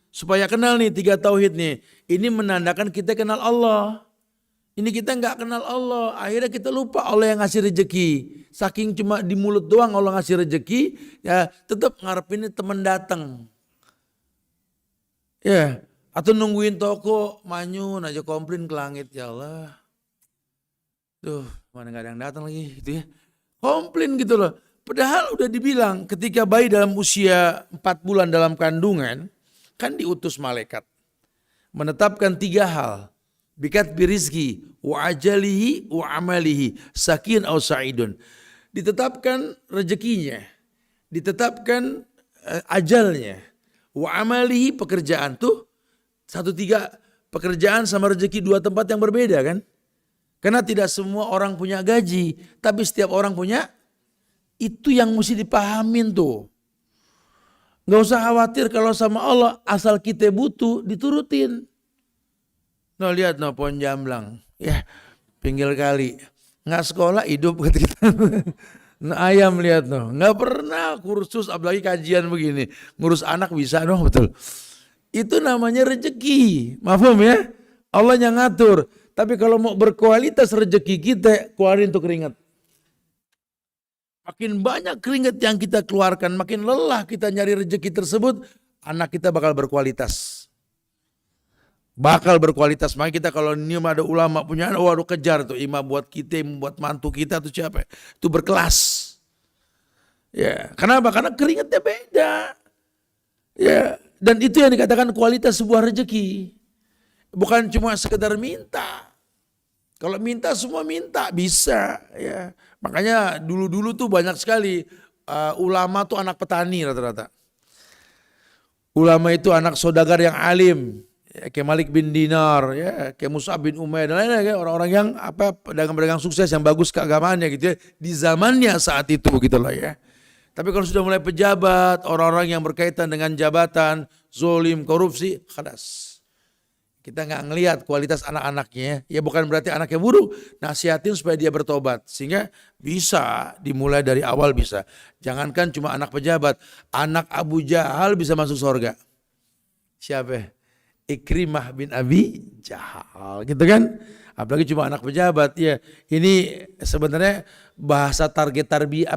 A: Supaya kenal nih 3 tauhid nih. Ini menandakan kita kenal Allah. Ini kita nggak kenal Allah, akhirnya kita lupa Allah yang ngasih rezeki. Saking cuma di mulut doang Allah ngasih rezeki, ya tetap ngarepin teman datang. Ya, atau nungguin toko manyun aja komplain ke langit, ya Allah. Tuh, mana nggak ada yang datang lagi gitu ya. Komplain gitu loh. Padahal udah dibilang ketika bayi dalam usia 4 bulan dalam kandungan, kan diutus malaikat. Menetapkan 3 hal. Bikat birizki wa ajalihi wa amalihi sakin au sa'idun. Ditetapkan rezekinya, ditetapkan ajalnya, wa amalihi pekerjaan tuh 1-3 pekerjaan sama rezeki 2 tempat yang berbeda kan? Karena tidak semua orang punya gaji, tapi setiap orang punya, itu yang mesti dipahamin tuh. Gak usah khawatir kalau sama Allah asal kita butuh diturutin. No lihat no pohon jamblang, ya pinggir kali, nggak sekolah hidup kita. No, ayam lihat no, nggak pernah kursus apalagi kajian begini, ngurus anak bisa dong betul. Itu namanya rezeki, mafhum ya? Allah yang ngatur. Tapi kalau mau berkualitas rezeki kita, keluarin tuh keringat. Makin banyak keringat yang kita keluarkan, makin lelah kita nyari rezeki tersebut, anak kita bakal berkualitas. Bakal berkualitas. Makanya kita kalau nyium ada ulama punya anak, waduh kejar tuh imam buat kita, buat mantu kita tuh siapa? Itu berkelas. Ya, kenapa? Karena keringatnya beda. Ya, dan itu yang dikatakan kualitas sebuah rezeki. Bukan cuma sekedar minta. Kalau minta semua minta bisa. Ya, makanya dulu-dulu tuh banyak sekali ulama tuh anak petani rata-rata. Ulama itu anak saudagar yang alim. Ya, kayak Malik bin Dinar, ya, kayak Mus'ab bin Umair dan lain-lain, orang-orang yang pedagang-pedagang sukses yang bagus keagamaannya gitu ya, di zamannya saat itu gitu lah ya. Tapi kalau sudah mulai pejabat, orang-orang yang berkaitan dengan jabatan, zolim, korupsi, khalas. Kita nggak ngelihat kualitas anak-anaknya, ya bukan berarti anaknya buruk, nasihatin supaya dia bertobat, sehingga bisa dimulai dari awal bisa. Jangankan cuma anak pejabat, anak Abu Jahal bisa masuk surga. Siapa? Ikrimah bin Abi Jahal gitu kan, apalagi cuma anak pejabat ya. Ini sebenarnya bahasa target tarbiyah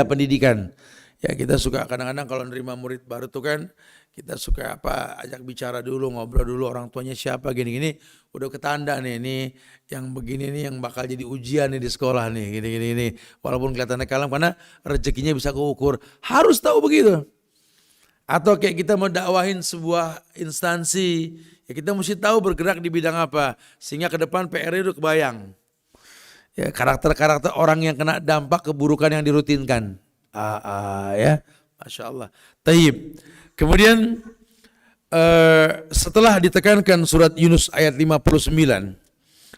A: pendidikan ya. Kita suka kadang-kadang kalau nerima murid baru tuh kan kita suka ajak bicara dulu, ngobrol dulu orang tuanya siapa gini-gini, udah ketanda nih ini yang begini nih yang bakal jadi ujian nih di sekolah nih gini-gini, walaupun kelihatannya kalem karena rezekinya bisa keukur, harus tahu begitu. Atau kayak kita mau dakwahin sebuah instansi, ya kita mesti tahu bergerak di bidang apa, sehingga ke depan PR itu kebayang. Ya, karakter-karakter orang yang kena dampak keburukan yang dirutinkan. Ya, Masya Allah. Taib. Kemudian setelah ditekankan surat Yunus ayat 59,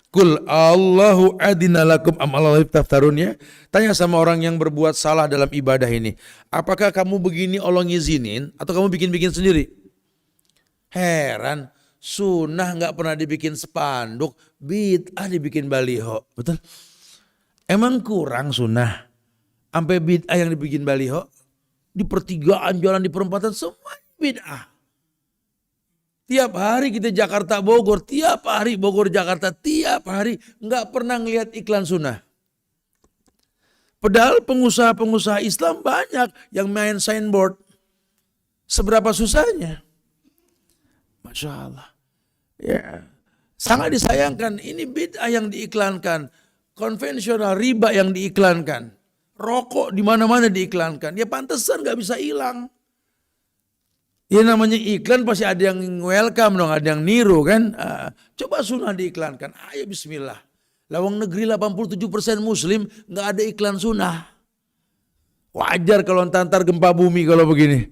A: Kul Allahu adina lakum am Allahi taftarun ya. Tanya sama orang yang berbuat salah dalam ibadah ini. Apakah kamu begini Allah ngizinin atau kamu bikin-bikin sendiri? Heran, sunnah nggak pernah dibikin spanduk, bid'ah dibikin baliho. Betul? Emang kurang sunnah? Sampai bid'ah yang dibikin baliho? Di pertigaan, jalan di perempatan, semua bid'ah. Tiap hari kita Jakarta Bogor, tiap hari Bogor Jakarta, tiap hari nggak pernah ngelihat iklan sunnah. Padahal pengusaha-pengusaha Islam banyak yang main signboard. Seberapa susahnya? Masya Allah. Ya, sangat disayangkan. Ini bid'ah yang diiklankan, konvensional riba yang diiklankan, rokok di mana-mana diiklankan. Ya pantesan nggak bisa hilang. Ya namanya iklan pasti ada yang welcome dong, ada yang niru kan. Coba sunnah diiklankan, ayo bismillah. Lawang negeri 87% muslim, nggak ada iklan sunnah. Wajar kalau antar gempa bumi kalau begini.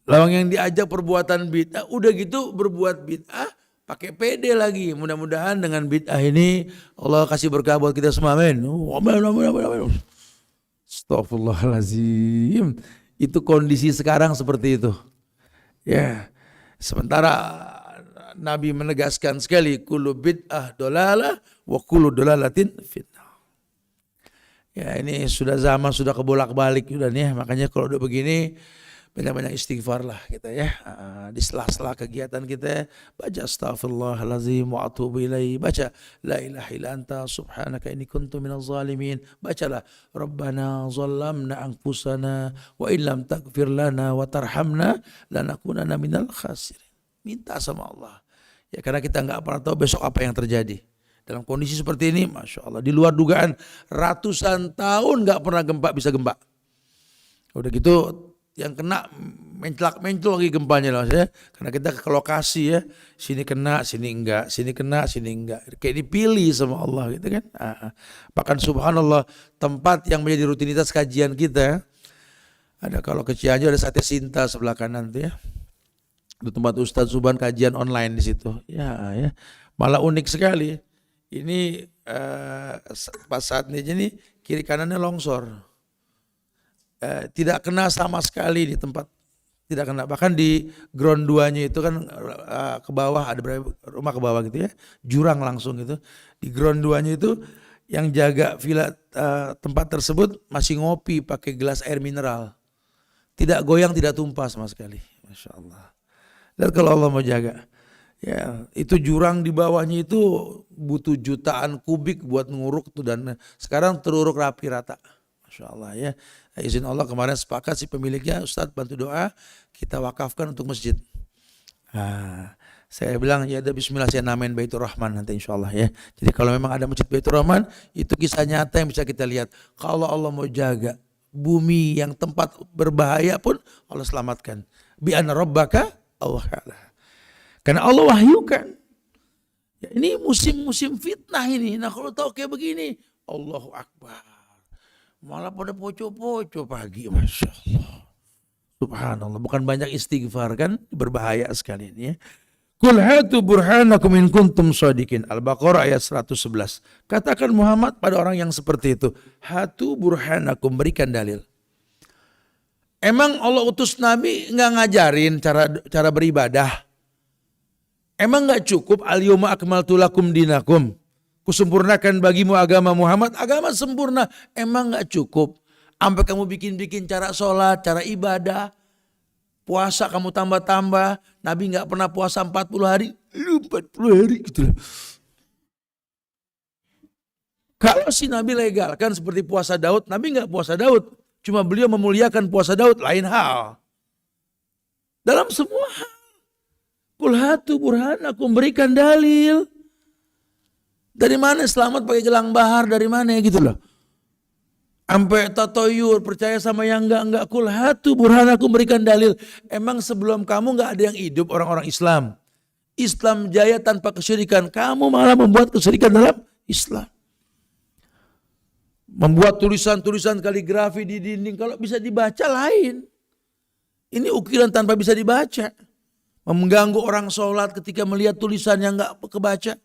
A: Lawang yang diajak perbuatan bid'ah, udah gitu berbuat bid'ah, pakai PD lagi. Mudah-mudahan dengan bid'ah ini Allah kasih berkah buat kita semua. Amin. Amin. Astaghfirullahaladzim. Itu kondisi sekarang seperti itu. Ya. Sementara Nabi menegaskan sekali, kullu bid'ah dolalah wa kullu dolalatin fitnah. Ya ini sudah zaman, sudah kebolak-balik sudah nih. Makanya kalau udah begini, banyak-banyak istighfar lah kita ya. Di sela-sela kegiatan kita baca astaghfirullahalazim wa atubu ilaihi, baca la ilaha illa anta subhanaka inni kuntu minaz zalimin, bacalah rabbana zalamna anfusana wa illam taghfir lana wa tarhamna lanakunanna minal khasirin. Minta sama Allah. Ya karena kita nggak pernah tahu besok apa yang terjadi. Dalam kondisi seperti ini, Masya Allah, di luar dugaan, ratusan tahun nggak pernah gempa bisa gempa. Udah gitu, yang kena menclak-menclok lagi gempanya loh ya. Karena kita ke lokasi ya, sini kena, sini enggak, sini kena, sini enggak. Kayak dipilih sama Allah gitu kan. Bahkan subhanallah, tempat yang menjadi rutinitas kajian kita, ada kalau ke Cianjur ada Sate Sinta sebelah kanan tuh ya. Itu tempat Ustadz Suban kajian online di situ. Ya. Malah unik sekali. Ini pas saat ini kiri kanannya longsor. Tidak kena sama sekali di tempat, tidak kena. Bahkan di ground 2-nya itu kan ke bawah, ada berapa rumah ke bawah gitu ya, jurang langsung gitu. Di ground 2-nya itu yang jaga villa tempat tersebut masih ngopi pakai gelas air mineral. Tidak goyang, tidak tumpah sama sekali. Masya Allah. Dan kalau Allah mau jaga, ya itu jurang di bawahnya itu butuh jutaan kubik buat nguruk tuh, dan sekarang teruruk rapi rata. Masya Allah ya. Izin Allah kemarin sepakat si pemiliknya, Ustadz bantu doa, kita wakafkan untuk masjid. Saya bilang ya ada bismillah, saya namain Baitur Rahman nanti insya Allah ya. Jadi kalau memang ada masjid Baitur Rahman, itu kisah nyata yang bisa kita lihat. Kalau Allah mau jaga bumi yang tempat berbahaya pun Allah selamatkan. Bi anna rabbaka Allah. Karena Allah wahyukan. Ya, ini musim-musim fitnah ini. Nah kalau tahu kayak begini, Allahu Akbar. Malah pada poco-poco pagi, Masya Allah. Subhanallah. Bukan banyak istighfar kan? Berbahaya sekali ini ya. Qul hatu burhanakum in kuntum shadiqin. Al-Baqarah ayat 111. Katakan Muhammad pada orang yang seperti itu. Hatu burhanakum, berikan dalil. Emang Allah utus Nabi nggak ngajarin cara beribadah? Emang nggak cukup al-yawma akmaltu lakum dinakum? Kusempurnakan bagimu agama Muhammad, agama sempurna. Emang nggak cukup? Sampai kamu bikin-bikin cara sholat, cara ibadah, puasa kamu tambah-tambah. Nabi nggak pernah puasa 40 hari, lu 40 hari gitu loh. Kalau si Nabi legalkan seperti puasa Daud, Nabi nggak puasa Daud. Cuma beliau memuliakan puasa Daud, lain hal. Dalam semua hal. Qul hatu burhanakum, berikan dalil. Dari mana selamat pakai gelang bahar, dari mana gitu loh. Sampai tatoyur, percaya sama yang enggak. Qul hatu burhanakum, berikan dalil. Emang sebelum kamu enggak ada yang hidup orang-orang Islam. Islam jaya tanpa kesyirikan. Kamu malah membuat kesyirikan dalam Islam. Membuat tulisan-tulisan kaligrafi di dinding, kalau bisa dibaca lain. Ini ukiran tanpa bisa dibaca. Mengganggu orang sholat ketika melihat tulisan yang enggak kebaca.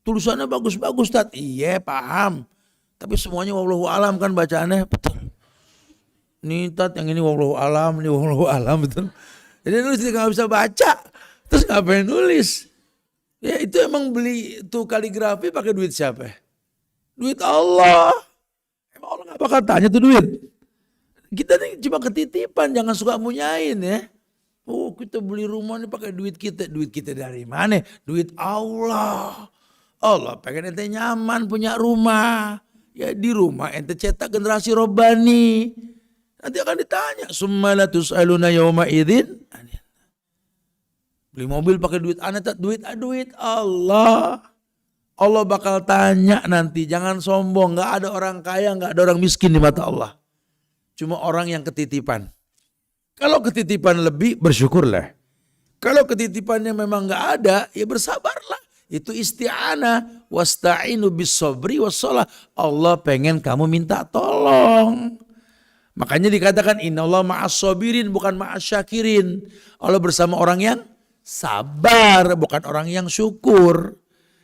A: Tulisannya bagus-bagus, Tat. Iya, paham. Tapi semuanya wallahu alam kan bacaannya, betul. Nih Tat, yang ini wallahu alam, ini wallahu alam, betul. Jadi nulis nggak bisa baca, terus ngapain nulis? Ya itu emang beli tuh kaligrafi pakai duit siapa? Duit Allah. Emang Allah nggak bakal tanya tuh duit. Kita nih cuma ketitipan, jangan suka munyain ya. Oh kita beli rumah nih pakai duit kita dari mana? Duit Allah. Allah pengen ente nyaman punya rumah. Ya di rumah ente cetak generasi robbani. Nanti akan ditanya. Summa la tus'aluna yawma idzin. Beli mobil pakai duit aneh, duit Allah. Allah bakal tanya nanti. Jangan sombong. Gak ada orang kaya, gak ada orang miskin di mata Allah. Cuma orang yang ketitipan. Kalau ketitipan lebih, bersyukurlah. Kalau ketitipannya memang gak ada, ya bersabarlah. Itu isti'anah. Wasta'inu bis-sabri was-shalah. Allah pengen kamu minta tolong. Makanya dikatakan innallaha ma'as-sabirin bukan ma'as-syakirin. Allah bersama orang yang sabar bukan orang yang syukur.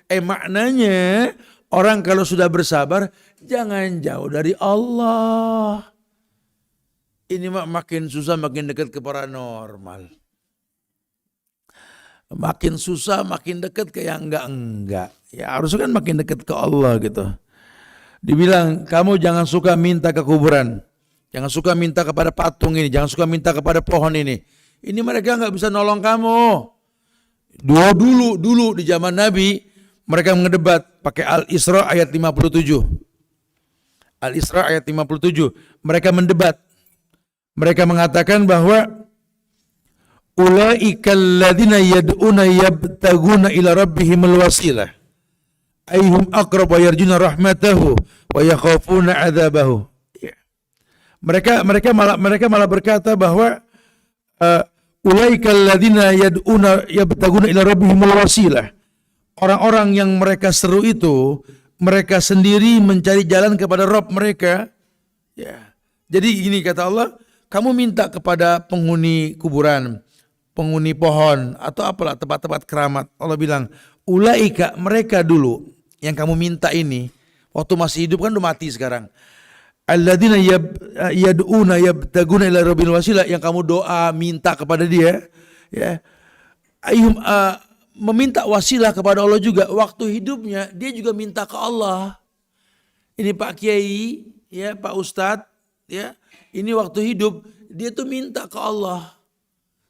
A: Maknanya orang kalau sudah bersabar jangan jauh dari Allah. Ini makin susah makin dekat ke paranormal. Makin susah makin dekat ke yang enggak. Ya harusnya kan makin dekat ke Allah gitu. Dibilang kamu jangan suka minta ke kuburan. Jangan suka minta kepada patung ini. Jangan suka minta kepada pohon ini. Ini mereka nggak bisa nolong kamu. Dulu di zaman Nabi mereka mengedebat pakai Al-Isra ayat 57. Al-Isra ayat 57. Mereka mendebat. Mereka mengatakan bahwa ulaikal ladzina yad'una yabtaguna ila rabbihimul wasilah ayyuhum aqrab wa yarjuna rahmatahu wa yakhafuna adzabahu. Mereka malah berkata bahwa ulaikal ladzina yad'una yabtaguna ila rabbihimul wasilah. Orang-orang yang mereka seru itu mereka sendiri mencari jalan kepada Rabb mereka. Ya. Jadi gini kata Allah, kamu minta kepada penghuni kuburan, penghuni pohon atau apalah tempat-tempat keramat. Allah bilang, ulaika mereka dulu yang kamu minta ini waktu masih hidup kan udah mati sekarang. Alladzina yad'una yabtaguna ila rabbil wasilah, yang kamu doa minta kepada dia, ya. Meminta wasilah kepada Allah juga waktu hidupnya, dia juga minta ke Allah. Ini Pak Kiai, ya, Pak Ustadz, ya. Ini waktu hidup dia tuh minta ke Allah.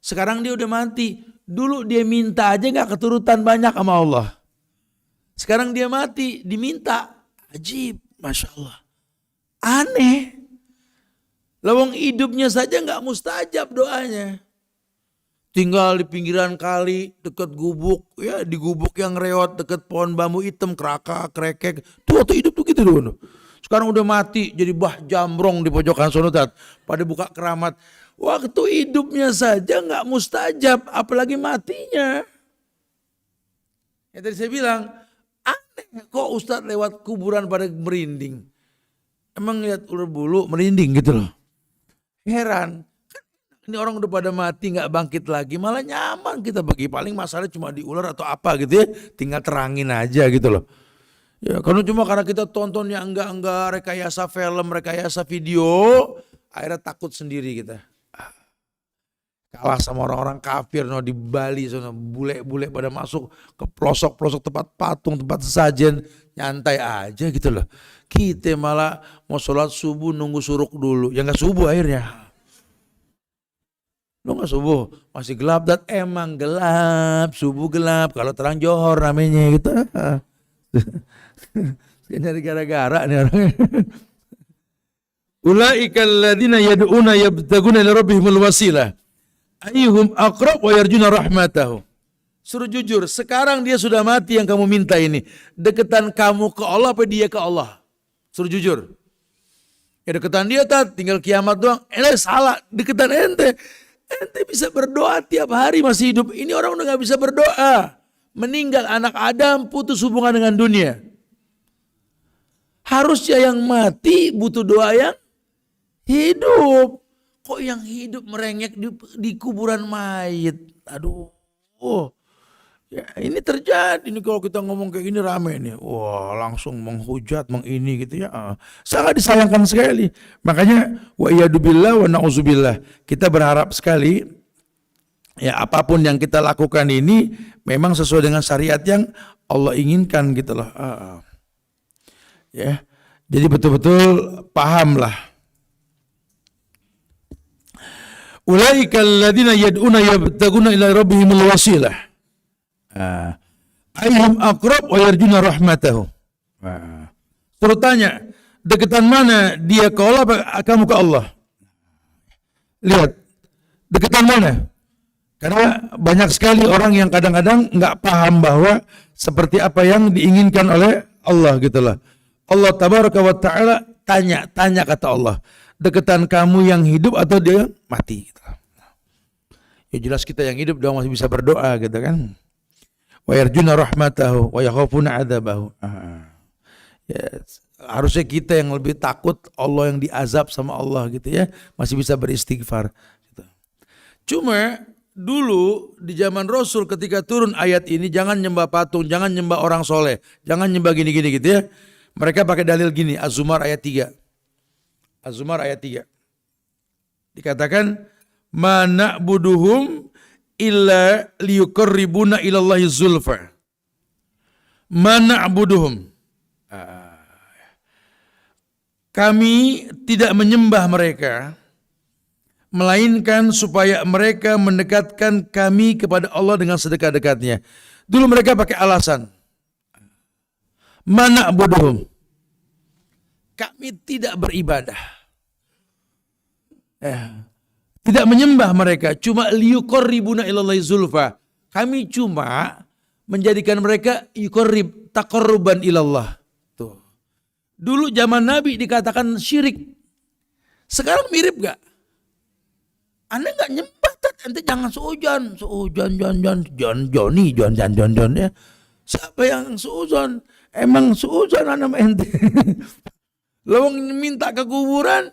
A: Sekarang dia udah mati. Dulu dia minta aja gak keturutan banyak sama Allah. Sekarang dia mati, diminta. Ajib, Masya Allah. Aneh. Lawang hidupnya saja gak mustajab doanya. Tinggal di pinggiran kali, dekat gubuk. Ya, di gubuk yang reot, dekat pohon bambu hitam, kerakak, krekek. Tuh waktu hidup tuh gitu dulu. Sekarang udah mati, jadi bah jamrong di pojokan sono tat. Pada buka keramat. Waktu hidupnya saja nggak mustajab, apalagi matinya. Ya tadi saya bilang, aneh kok Ustadz lewat kuburan pada merinding. Emang lihat ular bulu merinding gitu loh. Heran. Ini orang udah pada mati nggak bangkit lagi, malah nyaman kita bagi. Paling masalah cuma di ular atau apa gitu ya, tinggal terangin aja gitu loh. Ya, karena kita tonton yang enggak rekayasa film, rekayasa video, akhirnya takut sendiri kita. Kalah sama orang-orang kafir di Bali sana, bule-bule pada masuk ke pelosok-pelosok tempat patung, tempat sesajen, nyantai aja gitu loh. Kita malah mau sholat subuh nunggu suruk dulu, ya nggak subuh akhirnya. Lo nggak subuh, masih gelap dan emang gelap, subuh gelap, kalau terang johor namanya gitu. Nyari gara-gara nih orangnya. Ulaikal ladzina yad'una yabtaguna ila rabbihimul wasilah ayyuhum aqrab wa yarjuna rahmatahu. Suruh jujur, sekarang dia sudah mati yang kamu minta ini. Deketan kamu ke Allah apa dia ke Allah? Suruh jujur. Ya deketan dia tinggal kiamat doang. Salah, deketan ente. Ente bisa berdoa tiap hari masih hidup. Ini orang udah gak bisa berdoa. Meninggal anak Adam, putus hubungan dengan dunia. Harusnya yang mati butuh doa yang hidup. Kok yang hidup merengek di kuburan mayit? Aduh. Ya, ini terjadi nih kalau kita ngomong kayak gini rame nih. Wah, langsung menghujat, mengini gitu ya. Sangat disayangkan sekali. Makanya wa iyyadubillah wa na'udzubillah. Kita berharap sekali ya apapun yang kita lakukan ini memang sesuai dengan syariat yang Allah inginkan gitu loh. Ya. Jadi betul-betul pahamlah. Ulaikal ladzina yad'una yabtaguna ila rabbihimul wasilah. Ayyuhum aqrab wa yarjuna rahmatahu. Terus tanya, deketan mana dia ke Allah apa kamu ke Allah? Lihat, deketan mana? Karena banyak sekali orang yang kadang-kadang nggak paham bahwa seperti apa yang diinginkan oleh Allah gitu lah. Allah tabaraka wa ta'ala tanya kata Allah, deketan kamu yang hidup atau dia yang mati gitu. Ya jelas kita yang hidup dong masih bisa berdoa gitu kan. wa yarjuna rahmatahu wa yakhafuna adzabahu. Ya, harusnya kita yang lebih takut Allah yang diazab sama Allah gitu ya, masih bisa beristighfar gitu. Cuma dulu di zaman Rasul ketika turun ayat ini, jangan nyembah patung, jangan nyembah orang soleh, jangan nyembah gini-gini gitu ya. Mereka pakai dalil gini, Az-Zumar ayat 3. Az-Zumar ayat 3. Dikatakan ma na'buduhum illa liyuqarribuna ilallahi zulfa. Ma na'buduhum. Kami tidak menyembah mereka melainkan supaya mereka mendekatkan kami kepada Allah dengan sedekat-dekatnya. Dulu mereka pakai alasan. Ma na'buduhum. Kami tidak beribadah. Tidak menyembah mereka, cuma liyuqarribuna ilallahi zulfa. Kami cuma menjadikan mereka yuqarrib, taqarruban ilallah. Tuh. Dulu zaman Nabi dikatakan syirik. Sekarang mirip gak? Anda gak nyembah, ente jangan seuzon ya. Siapa yang seuzon? Emang seuzon anak ente. Lawang minta ke kuburan,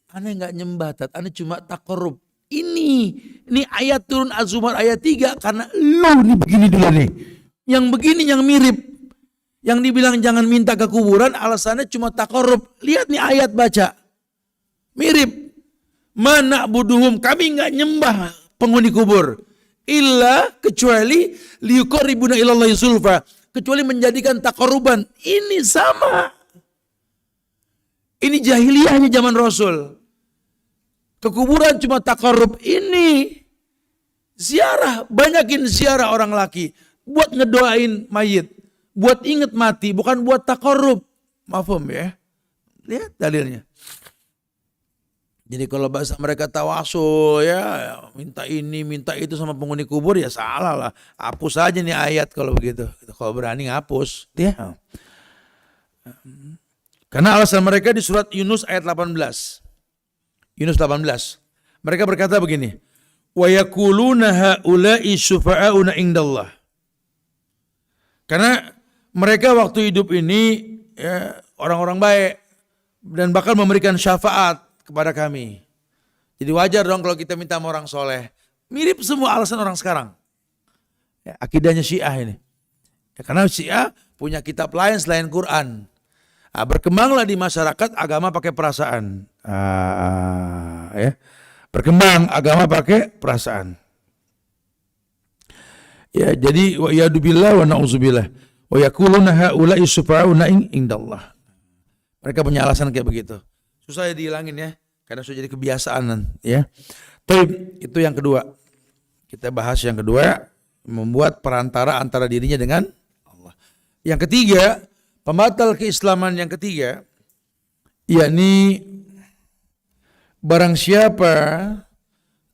A: Anda nggak nyembah, Anda cuma takorub. Ini ayat turun Az-Zumar ayat 3 karena lu nih begini dulu nih. Yang begini yang mirip. Yang dibilang jangan minta ke kuburan alasannya cuma takorub. Lihat nih ayat baca. Mirip. Mana buduhum, kami nggak nyembah penghuni kubur. Illa kecuali liyuqarribuna ilallahi zulfa. Kecuali menjadikan takoruban. Ini sama. Ini jahiliyahnya zaman Rasul. Kekuburan cuma takarrub. Ini ziarah, banyakin ziarah orang laki. Buat ngedoain mayit. Buat inget mati, bukan buat takarrub. Mafhum ya? Lihat dalilnya. Jadi kalau bahasa mereka tawasul ya, minta ini, minta itu sama penghuni kubur ya salah lah. Hapus aja nih ayat kalau begitu. Kalau berani ngapus. Ya. Karena alasan mereka di surat Yunus ayat 18. Yunus 18. Mereka berkata begini. Wa yaquluna haula'i syufa'auna indallah. Karena mereka waktu hidup ini ya, orang-orang baik dan bakal memberikan syafaat kepada kami. Jadi wajar dong kalau kita minta sama orang soleh. Mirip semua alasan orang sekarang. Ya, akidahnya Syiah ini. Ya, karena Syiah punya kitab lain selain Quran. Berkembanglah di masyarakat agama pakai perasaan. Ya. Berkembang agama pakai perasaan. Ya, jadi wa yadubillah wa na'udzubillah. Wa yaquluna haula'i syufa'auna indallah. Mereka punya alasan kayak begitu. Susah ya dihilangin ya, karena sudah jadi kebiasaan ya. Tapi itu yang kedua. Kita bahas yang kedua, membuat perantara antara dirinya dengan Allah. Yang ketiga, pembatal keislaman yang ketiga, yakni barang siapa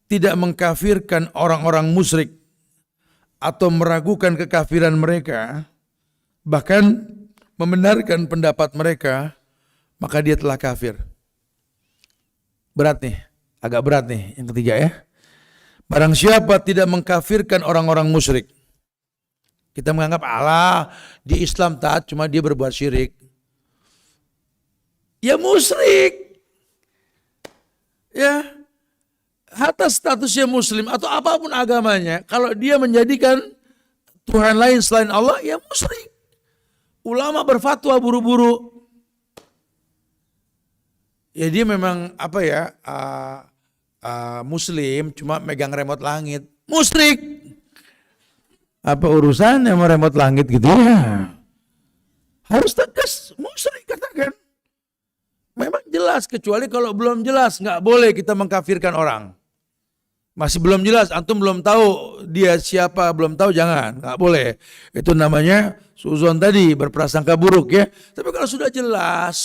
A: tidak mengkafirkan orang-orang musyrik atau meragukan kekafiran mereka, bahkan membenarkan pendapat mereka, maka dia telah kafir. Berat nih, agak berat nih yang ketiga ya. Barang siapa tidak mengkafirkan orang-orang musyrik. Kita menganggap Allah di Islam taat cuma dia berbuat syirik. Ya musyrik. Ya. Atas statusnya muslim atau apapun agamanya. Kalau dia menjadikan Tuhan lain selain Allah, ya musyrik. Ulama berfatwa buru-buru. Ya dia memang apa ya, muslim cuma megang remote langit. Musyrik. Apa urusannya sama remote langit gitu ya? Harus tegas, musyrik katakan. Memang jelas, kecuali kalau belum jelas, nggak boleh kita mengkafirkan orang. Masih belum jelas, antum belum tahu dia siapa, belum tahu jangan, nggak boleh. Itu namanya suzon tadi, berprasangka buruk ya. Tapi kalau sudah jelas,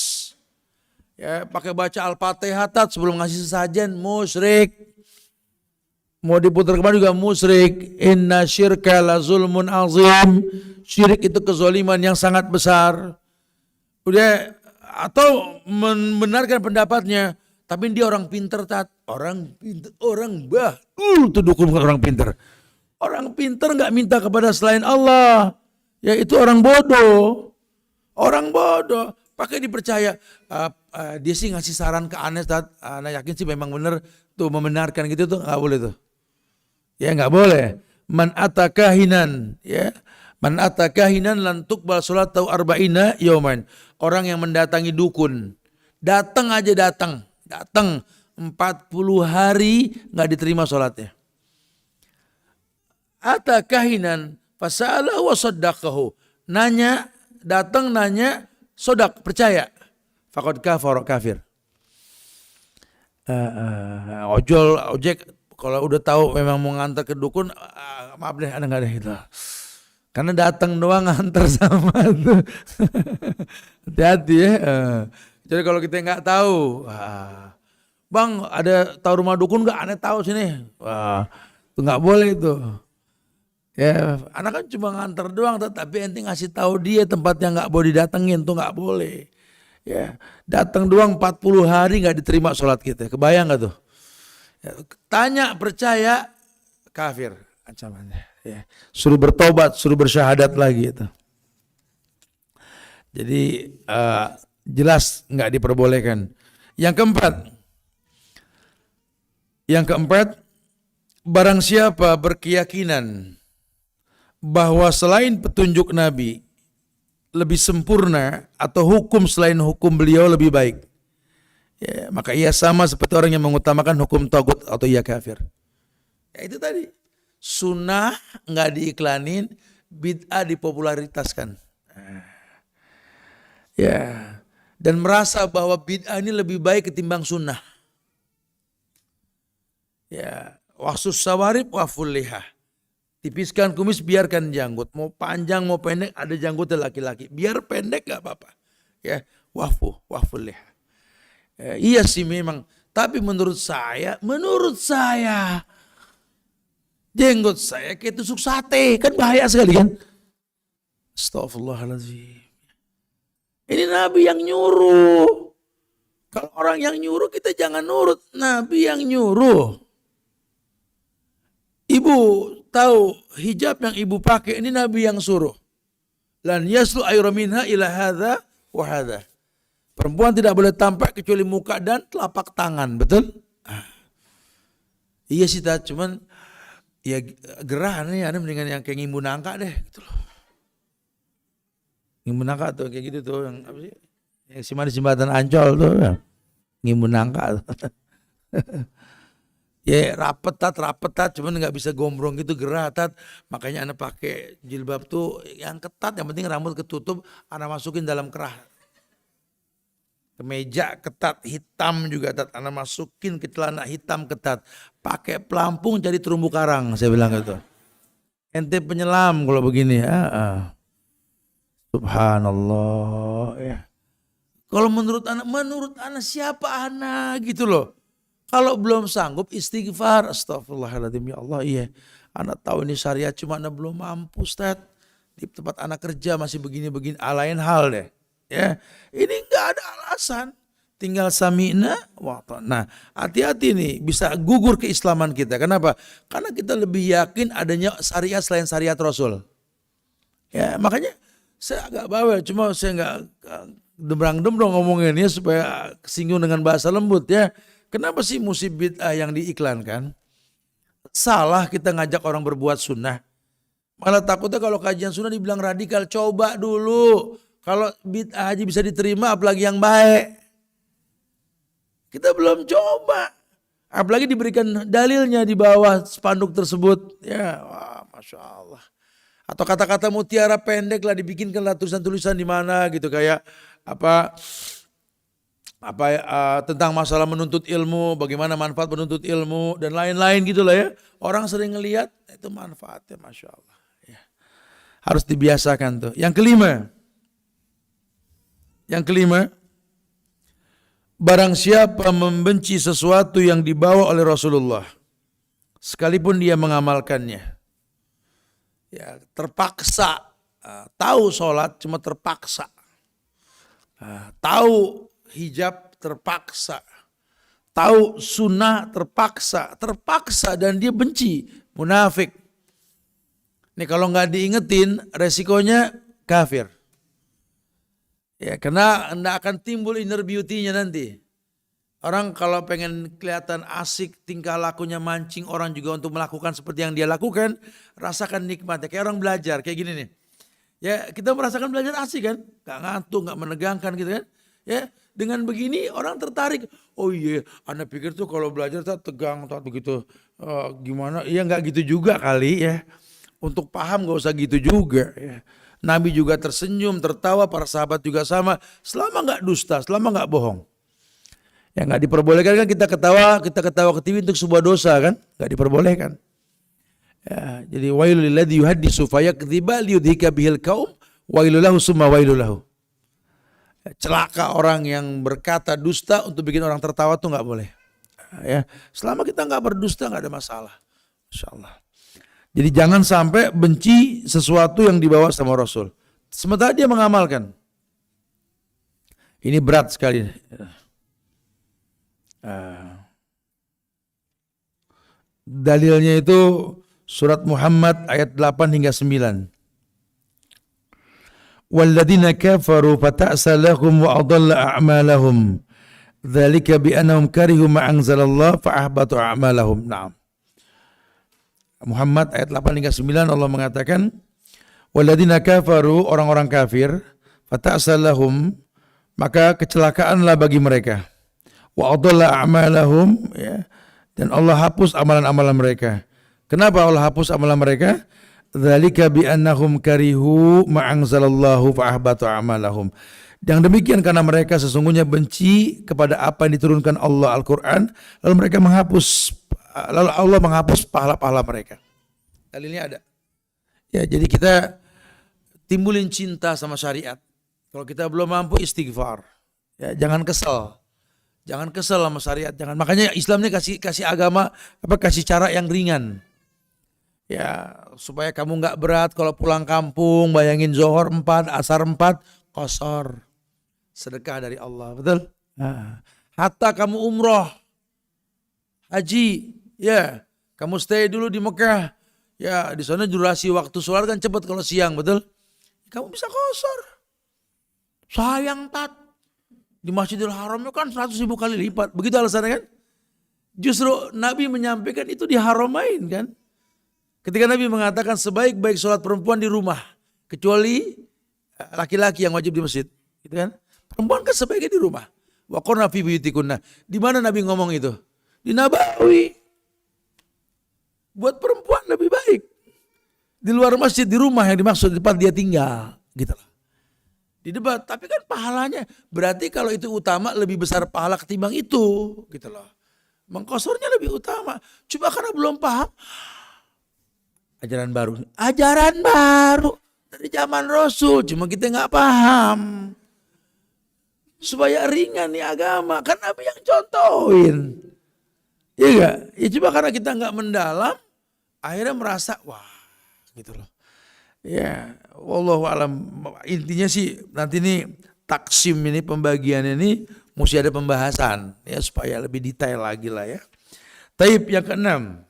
A: ya pakai baca Al-Fatihah sebelum ngasih sesajen, musyrik. Mau diputar kemana juga musyrik. Inna syirka la zulmun azim. Syirik itu kezaliman yang sangat besar. Udah, atau membenarkan pendapatnya, tapi dia orang pinter orang pinter, orang tuh dukung orang pinter. Orang pintar nggak minta kepada selain Allah. Ya itu orang bodoh. Orang bodoh. Pakai dipercaya. Dia sih ngasih saran ke Anes. Anak yakin sih memang benar tuh membenarkan gitu tuh nggak boleh tuh. Ya nggak boleh. Man atakahinan. Ya. Man atakahinan lan tuqbal salatu arba'ina yauman. Orang yang mendatangi dukun. Datang aja datang. Datang 40 hari nggak diterima sholatnya. Atakahinan fasa'alahu wa saddaqahu. Nanya, datang nanya, sodak, percaya. Faqad kafir. Ojek, kalau udah tahu memang mau ngantar ke dukun, maaf deh, ada nggak deh itu. Karena datang doang ngantar sama tuh. Hati-hati ya. Jadi kalau kita nggak tahu, bang ada tahu rumah dukun nggak? Aneh tahu sini. Wah, itu nggak boleh itu. Ya, anak kan cuma nganter doang, tapi ente ngasih tahu dia tempat yang nggak boleh didatengin tuh nggak boleh. Ya, datang doang 40 hari nggak diterima sholat kita. Kebayang nggak tuh? Ya, tanya percaya kafir ancamannya. Ya, suruh bertobat, suruh bersyahadat lagi itu. Jadi jelas nggak diperbolehkan. Yang keempat, barang siapa berkeyakinan bahwa selain petunjuk Nabi lebih sempurna atau hukum selain hukum beliau lebih baik, ya, maka ia sama seperti orang yang mengutamakan hukum tagut atau ia kafir. Ya itu tadi, sunnah nggak diiklanin, bid'ah dipopularitaskan. Ya, dan merasa bahwa bid'ah ini lebih baik ketimbang sunnah. Ya, waksus sawarib waful lihah. Tipiskan kumis, biarkan janggut. Mau panjang, mau pendek, ada janggutnya laki-laki. Biar pendek gak apa-apa. Ya, waful lihah. Iya sih memang. Tapi menurut saya, jenggot saya kayak tusuk sate. Kan bahaya sekali kan. Astaghfirullahaladzim. Ini Nabi yang nyuruh. Kalau orang yang nyuruh kita jangan nurut. Nabi yang nyuruh. Ibu tahu hijab yang ibu pakai ini Nabi yang suruh. Lan yaslu ayra minha ila hadza wa hadza. Perempuan tidak boleh tampak kecuali muka dan telapak tangan, betul? Iya sih, cuman ya gerah nih, ada mendingan yang kayak ngimbun nangka deh gitu loh. Ngimbun nangka tuh kayak gitu tuh yang apa sih? Yang di jembatan Ancol tuh ya. Ngimbun nangka tuh. Ya rapet tat, cuman nggak bisa gombrong gitu, gerah tat. Makanya anak pakai jilbab tuh yang ketat, yang penting rambut ketutup, anak masukin dalam kerah. Kemeja ketat, hitam juga tat, anak masukin ke celana hitam ketat. Pakai pelampung jadi terumbu karang, saya bilang gitu. Ente penyelam kalau begini ya. Subhanallah ya. Kalau menurut anak siapa anak gitu loh. Kalau belum sanggup istighfar, astagfirullahaladzim, ya Allah, iya. Anak tahu ini syariat, cuma anak belum mampu, Ustaz. Di tempat anak kerja masih begini-begini, lain hal deh. Ya, ini nggak ada alasan. Tinggal sami'na wa ta'na. Nah, hati-hati nih, bisa gugur keislaman kita. Kenapa? Karena kita lebih yakin adanya syariat selain syariat Rasul. Ya, makanya saya agak bawel, cuma saya nggak dembrang-dembrong ngomonginnya supaya kesinggung dengan bahasa lembut ya. Kenapa sih musim bid'ah yang diiklankan? Salah kita ngajak orang berbuat sunnah. Malah takutnya kalau kajian sunnah dibilang radikal. Coba dulu. Kalau bid'ah aja bisa diterima, apalagi yang baik. Kita belum coba. Apalagi diberikan dalilnya di bawah spanduk tersebut. Ya, wah, Masya Allah. Atau kata-kata mutiara pendek lah, dibikinkanlah tulisan-tulisan di mana gitu. Kayak tentang masalah menuntut ilmu, bagaimana manfaat menuntut ilmu dan lain-lain gitulah ya. Orang sering ngelihat itu manfaatnya, Masya Allah. Ya. Harus dibiasakan tuh. Yang kelima, barang siapa membenci sesuatu yang dibawa oleh Rasulullah, sekalipun dia mengamalkannya, ya terpaksa, tahu sholat cuma terpaksa, tahu hijab terpaksa, tahu sunnah terpaksa dan dia benci, munafik. Nih kalau nggak diingetin, resikonya kafir. Ya, karena anda akan timbul inner beauty-nya nanti. Orang kalau pengen kelihatan asik, tingkah lakunya mancing orang juga untuk melakukan seperti yang dia lakukan, rasakan nikmatnya. Kayak orang belajar, kayak gini nih. Ya kita merasakan belajar asik kan, gak ngantuk, gak menegangkan gitu kan. Ya dengan begini orang tertarik. Oh iya, anda pikir tuh kalau belajar tuh tegang, tuh begitu gimana? Iya nggak gitu juga kali ya. Untuk paham gak usah gitu juga. Ya. Nabi juga tersenyum, tertawa, para sahabat juga sama. Selama nggak dusta, selama nggak bohong. Ya nggak diperbolehkan kan kita ketawa ke TV untuk sebuah dosa kan, nggak diperbolehkan. Ya, jadi wailul lilladzi yuhaddisu fayakdziba liyudhika bihil qaum wailul lahu summa wailul lahu. Ya, celaka orang yang berkata dusta untuk bikin orang tertawa tuh nggak boleh. Ya, selama kita nggak berdusta nggak ada masalah, insyaallah. Jadi jangan sampai benci sesuatu yang dibawa sama Rasul. Sementara dia mengamalkan. Ini berat sekali. Dalilnya itu surat Muhammad ayat 8 hingga 9. Walladzina kafaru fata'sa lahum wa adalla a'malahum. Dzalika bi annahum karihu ma anzalallah fa ahbata a'malahum. Naam. Muhammad ayat 8 hingga 9 Allah mengatakan walladzina kafaru, orang-orang kafir, fata'sa lahum, maka kecelakaanlah bagi mereka. Wa adalla a'malahum, ya, dan Allah hapus amalan-amalan mereka. Kenapa Allah hapus amalan mereka? Dzalika bi annahum karihu ma anzalallahu fa ahbata a'malahum. Yang demikian karena mereka sesungguhnya benci kepada apa yang diturunkan Allah Al-Qur'an, lalu mereka lalu Allah menghapus pahala-pahala mereka. Dalilnya ada. Ya, jadi kita timbulin cinta sama syariat. Kalau kita belum mampu istighfar. Ya, jangan kesel. Jangan kesel sama syariat, jangan. Makanya Islam ini kasih agama kasih cara yang ringan. Ya, supaya kamu nggak berat kalau pulang kampung, bayangin Zohor 4, Asar 4, qasar. Sedekah dari Allah, betul? Nah, hatta kamu umroh, haji, ya, kamu stay dulu di Mekah. Ya, di sana durasi waktu sholat kan cepat kalau siang, betul? Kamu bisa qasar. Sayang tat. Di Masjidil Haram itu kan 100.000 kali lipat. Begitu alasannya kan? Justru Nabi menyampaikan itu di Haramain kan? Ketika Nabi mengatakan sebaik-baik sholat perempuan di rumah. Kecuali laki-laki yang wajib di masjid. Gitu kan? Perempuan kan sebaiknya di rumah. Wa qurna fi buyutikunna. Di mana Nabi ngomong itu? Di Nabawi. Buat perempuan lebih baik. Di luar masjid, di rumah yang dimaksud di tempat dia tinggal. Gitu lah. Di debat, tapi kan pahalanya berarti kalau itu utama lebih besar pahala ketimbang itu, gitu loh. Mengkosornya lebih utama. Coba karena belum paham. Ajaran baru dari zaman Rasul, cuma kita nggak paham. Supaya ringan nih agama, kan Nabi yang contohin. Iya nggak? Ya coba karena kita nggak mendalam, akhirnya merasa wah, gitu loh. Ya, wallahu alam. Intinya sih nanti nih taksim ini pembagiannya ini mesti ada pembahasan ya supaya lebih detail lagi lah ya. Taib yang keenam.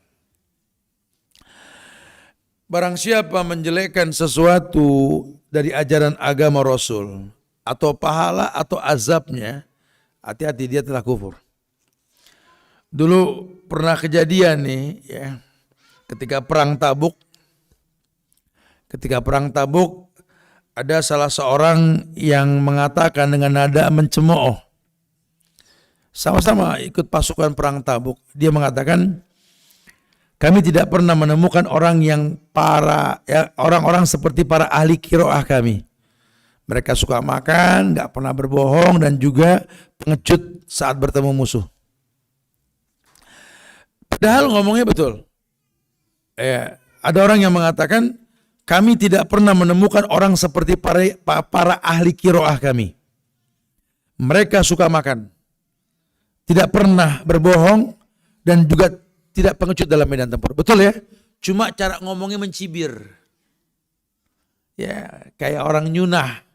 A: Barang siapa menjelekkan sesuatu dari ajaran agama Rasul atau pahala atau azabnya, hati-hati dia telah kufur. Dulu pernah kejadian nih ya, ketika perang Tabuk. Ketika perang Tabuk ada salah seorang yang mengatakan dengan nada mencemooh. Sama-sama ikut pasukan perang Tabuk. Dia mengatakan, kami tidak pernah menemukan orang orang-orang seperti para ahli qiraah kami. Mereka suka makan, nggak pernah berbohong dan juga pengecut saat bertemu musuh. Padahal ngomongnya betul. Ada orang yang mengatakan, kami tidak pernah menemukan orang seperti para ahli qiraah kami. Mereka suka makan, tidak pernah berbohong dan juga tidak pengecut dalam medan tempur. Betul ya? Cuma cara ngomongnya mencibir. Ya, kayak orang nyunah.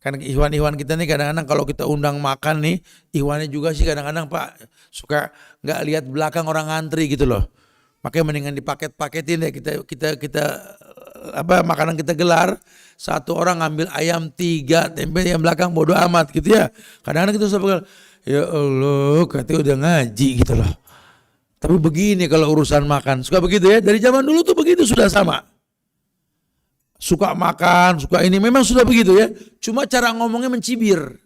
A: Kan ikhwan-ikhwan kita nih kadang-kadang kalau kita undang makan nih, ikhwannya juga sih kadang-kadang Pak suka nggak lihat belakang orang ngantri gitu loh. Makanya mendingan dipaket-paketin ya kita makanan kita gelar, satu orang ngambil ayam 3, tempe yang belakang bodo amat gitu ya. Kadang-kadang kita suka pegal, ya Allah, katanya udah ngaji gitu loh. Tapi begini kalau urusan makan, suka begitu ya. Dari zaman dulu tuh begitu sudah sama. Suka makan, suka ini, memang sudah begitu ya. Cuma cara ngomongnya mencibir.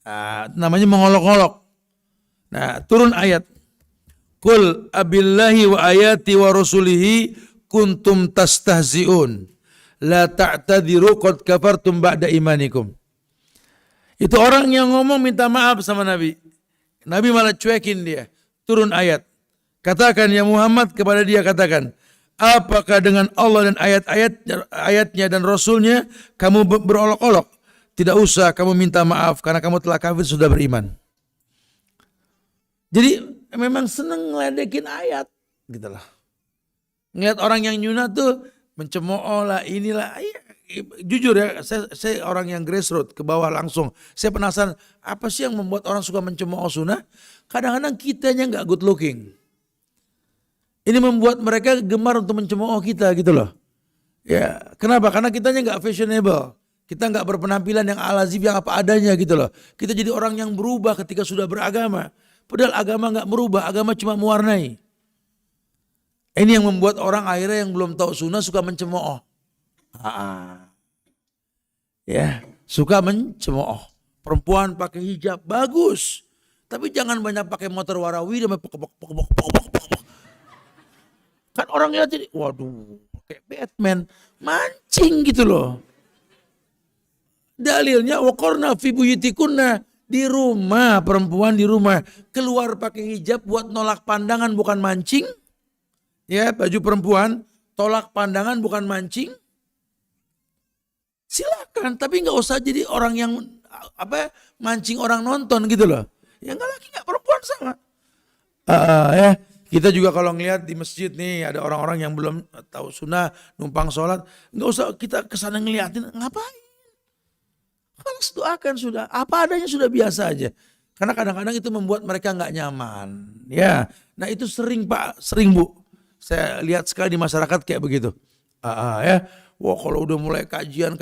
A: Nah, namanya mengolok-olok. Nah, turun ayat. Qul abillahi wa ayati wa rasulihi kuntum tastahzi'un. La ta'tadiru qad kafartum ba'da imanikum. Itu orang yang ngomong minta maaf sama Nabi. Nabi malah cuekin dia. Turun ayat. Katakan ya Muhammad kepada dia, katakan. Apakah dengan Allah dan ayatnya dan Rasulnya kamu berolok-olok? Tidak usah kamu minta maaf karena kamu telah kafir sudah beriman. Jadi memang seneng ngeledekin ayat gitu lah. Ngeliat orang yang nyunat tuh mencemooh lah inilah. Jujur ya, saya orang yang grassroots ke bawah langsung. Saya penasaran apa sih yang membuat orang suka mencemooh sunnah? Kadang-kadang kitanya nggak good looking. Ini membuat mereka gemar untuk mencemooh kita gitu loh. Ya, kenapa? Karena kitanya nggak fashionable. Kita nggak berpenampilan yang alazim, yang apa adanya gitu loh. Kita jadi orang yang berubah ketika sudah beragama. Padahal agama nggak merubah, agama cuma mewarnai. Ini yang membuat orang akhirnya yang belum tahu sunnah suka mencemooh. Ya, suka mencemooh. Perempuan pakai hijab bagus, tapi jangan banyak pakai motor warawiri dan pok. Kan orang lihat jadi, waduh, kayak Batman, mancing gitu loh. Dalilnya waqarna fi buyutikunna, di rumah, perempuan di rumah keluar pakai hijab buat nolak pandangan bukan mancing. Ya, baju perempuan tolak pandangan bukan mancing. Silakan, tapi nggak usah jadi orang yang mancing orang nonton gitu loh. Ya nggak laki nggak perempuan sama. Ya. Kita juga kalau ngelihat di masjid nih ada orang-orang yang belum tahu sunnah numpang sholat, nggak usah kita kesana ngeliatin, ngapain? Harus doakan sudah, apa adanya sudah biasa aja. Karena kadang-kadang itu membuat mereka nggak nyaman. Ya, nah itu sering Pak, sering Bu. Saya lihat sekali di masyarakat kayak begitu. Ya, wah kalau udah mulai kajian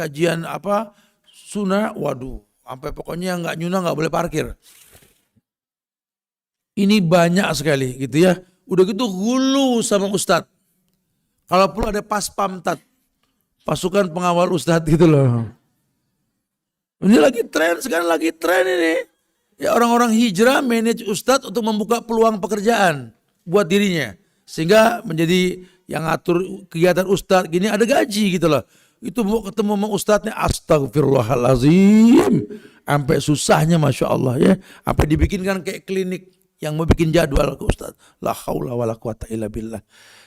A: sunnah, waduh, sampai pokoknya nggak nyunah nggak boleh parkir. Ini banyak sekali gitu ya. Udah gitu hulu sama ustadz. Kalau perlu ada pas pamtat, pasukan pengawal ustadz gitu loh. Ini lagi tren, sekarang lagi tren ini. Ya orang-orang hijrah manage ustadz untuk membuka peluang pekerjaan buat dirinya. Sehingga menjadi yang ngatur kegiatan ustadz gini ada gaji gitu loh. Itu mau ketemu sama ustadznya astagfirullahalazim. Sampai susahnya Masya Allah ya. Sampai dibikinkan kayak klinik. Yang mau bikin jadwal ke Ustaz. La haula wa la quwata illa billah.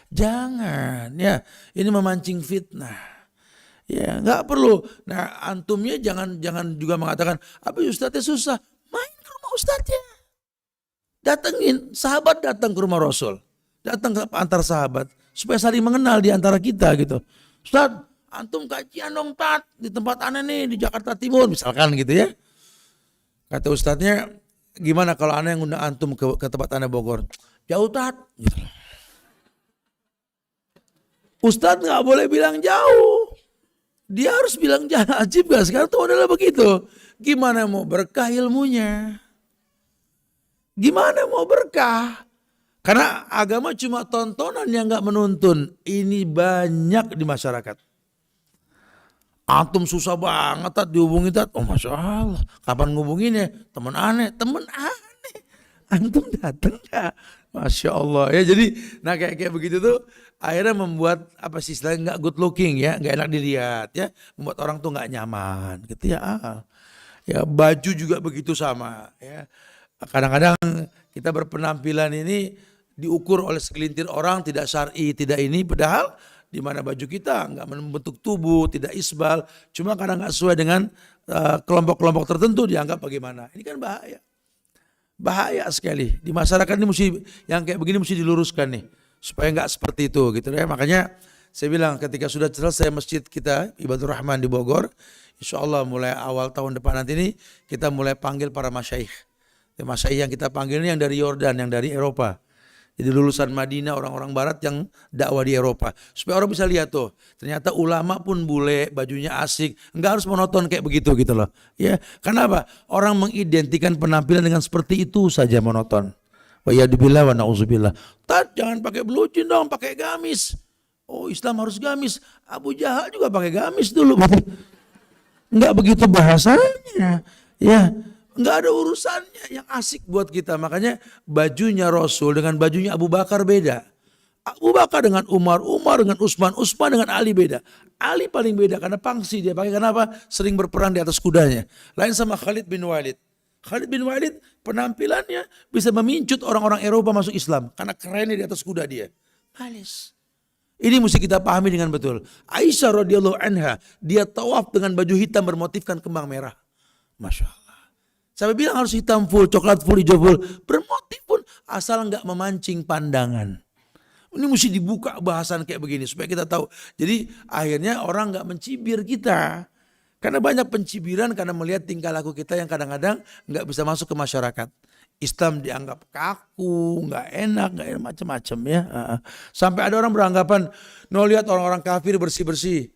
A: Jangan ya. Ini memancing fitnah. Ya nggak perlu. Nah antumnya jangan juga mengatakan apa Ustaznya susah. Main ke rumah Ustaznya. Datengin. Sahabat datang ke rumah Rasul. Datang ke antar sahabat. Supaya saling mengenal di antara kita gitu. Ustaz antum kajian dong Tat. Di tempat aneh nih di Jakarta Timur. Misalkan gitu ya. Kata Ustaznya. Gimana kalau aneh yang undang antum ke tempat aneh Bogor? Jauh Tat. Gitu. Ustadz gak boleh bilang jauh. Dia harus bilang jangan ajib gak? Sekarang tuh adalah begitu. Gimana mau berkah ilmunya? Gimana mau berkah? Karena agama cuma tontonan yang gak menuntun. Ini banyak di masyarakat. Antum susah banget Tat dihubungi Tat. Oh Masya Allah. Kapan ngubunginnya? Temen aneh. Antum datang gak? Masya Allah. Ya jadi nah kayak begitu tuh. Akhirnya membuat apa sih istilahnya gak good looking ya. Gak enak dilihat ya. Membuat orang tuh gak nyaman gitu ya. Ya baju juga begitu sama ya. Kadang-kadang kita berpenampilan ini diukur oleh segelintir orang. Tidak syar'i, tidak ini. Padahal di mana baju kita nggak membentuk tubuh, tidak isbal, cuma karena nggak sesuai dengan kelompok-kelompok tertentu dianggap bagaimana. Ini kan bahaya sekali di masyarakat ini. Mesti yang kayak begini mesti diluruskan nih supaya nggak seperti itu gitu ya. Makanya saya bilang ketika sudah selesai masjid kita Ibadur Rahman di Bogor, insya Allah mulai awal tahun depan nanti ini kita mulai panggil para masyaikh. Masyaikh yang kita panggil ini yang dari Yordan, yang dari Eropa. Jadi lulusan Madinah, orang-orang barat yang dakwah di Eropa. Supaya orang bisa lihat tuh, ternyata ulama pun bule, bajunya asik, enggak harus monoton kayak begitu gitu loh. Ya, karena apa? Orang mengidentikan penampilan dengan seperti itu saja monoton. Wa yadzubillah wa na'udzubillah. Jangan pakai blucin dong, pakai gamis. Oh, Islam harus gamis. Abu Jahal juga pakai gamis dulu. Enggak begitu bahasanya. Ya, enggak ada urusannya, yang asik buat kita. Makanya bajunya Rasul dengan bajunya Abu Bakar beda. Abu Bakar dengan Umar, Umar dengan Utsman, Utsman dengan Ali beda. Ali paling beda karena pangsi dia pakai, kenapa? Sering berperang di atas kudanya. Lain sama Khalid bin Walid. Khalid bin Walid penampilannya bisa memincut orang-orang Eropa masuk Islam karena kerennya di atas kuda dia. Malis. Ini mesti kita pahami dengan betul. Aisyah radhiyallahu anha, dia tawaf dengan baju hitam bermotifkan kembang merah. Masya Allah. Sampai bilang harus hitam full, coklat full, hijau full. Bermotif pun asal nggak memancing pandangan. Ini mesti dibuka bahasan kayak begini supaya kita tahu. Jadi akhirnya orang nggak mencibir kita. Karena banyak pencibiran karena melihat tingkah laku kita yang kadang-kadang nggak bisa masuk ke masyarakat. Islam dianggap kaku, nggak enak macam-macam ya. Sampai ada orang beranggapan, no lihat orang-orang kafir bersih-bersih.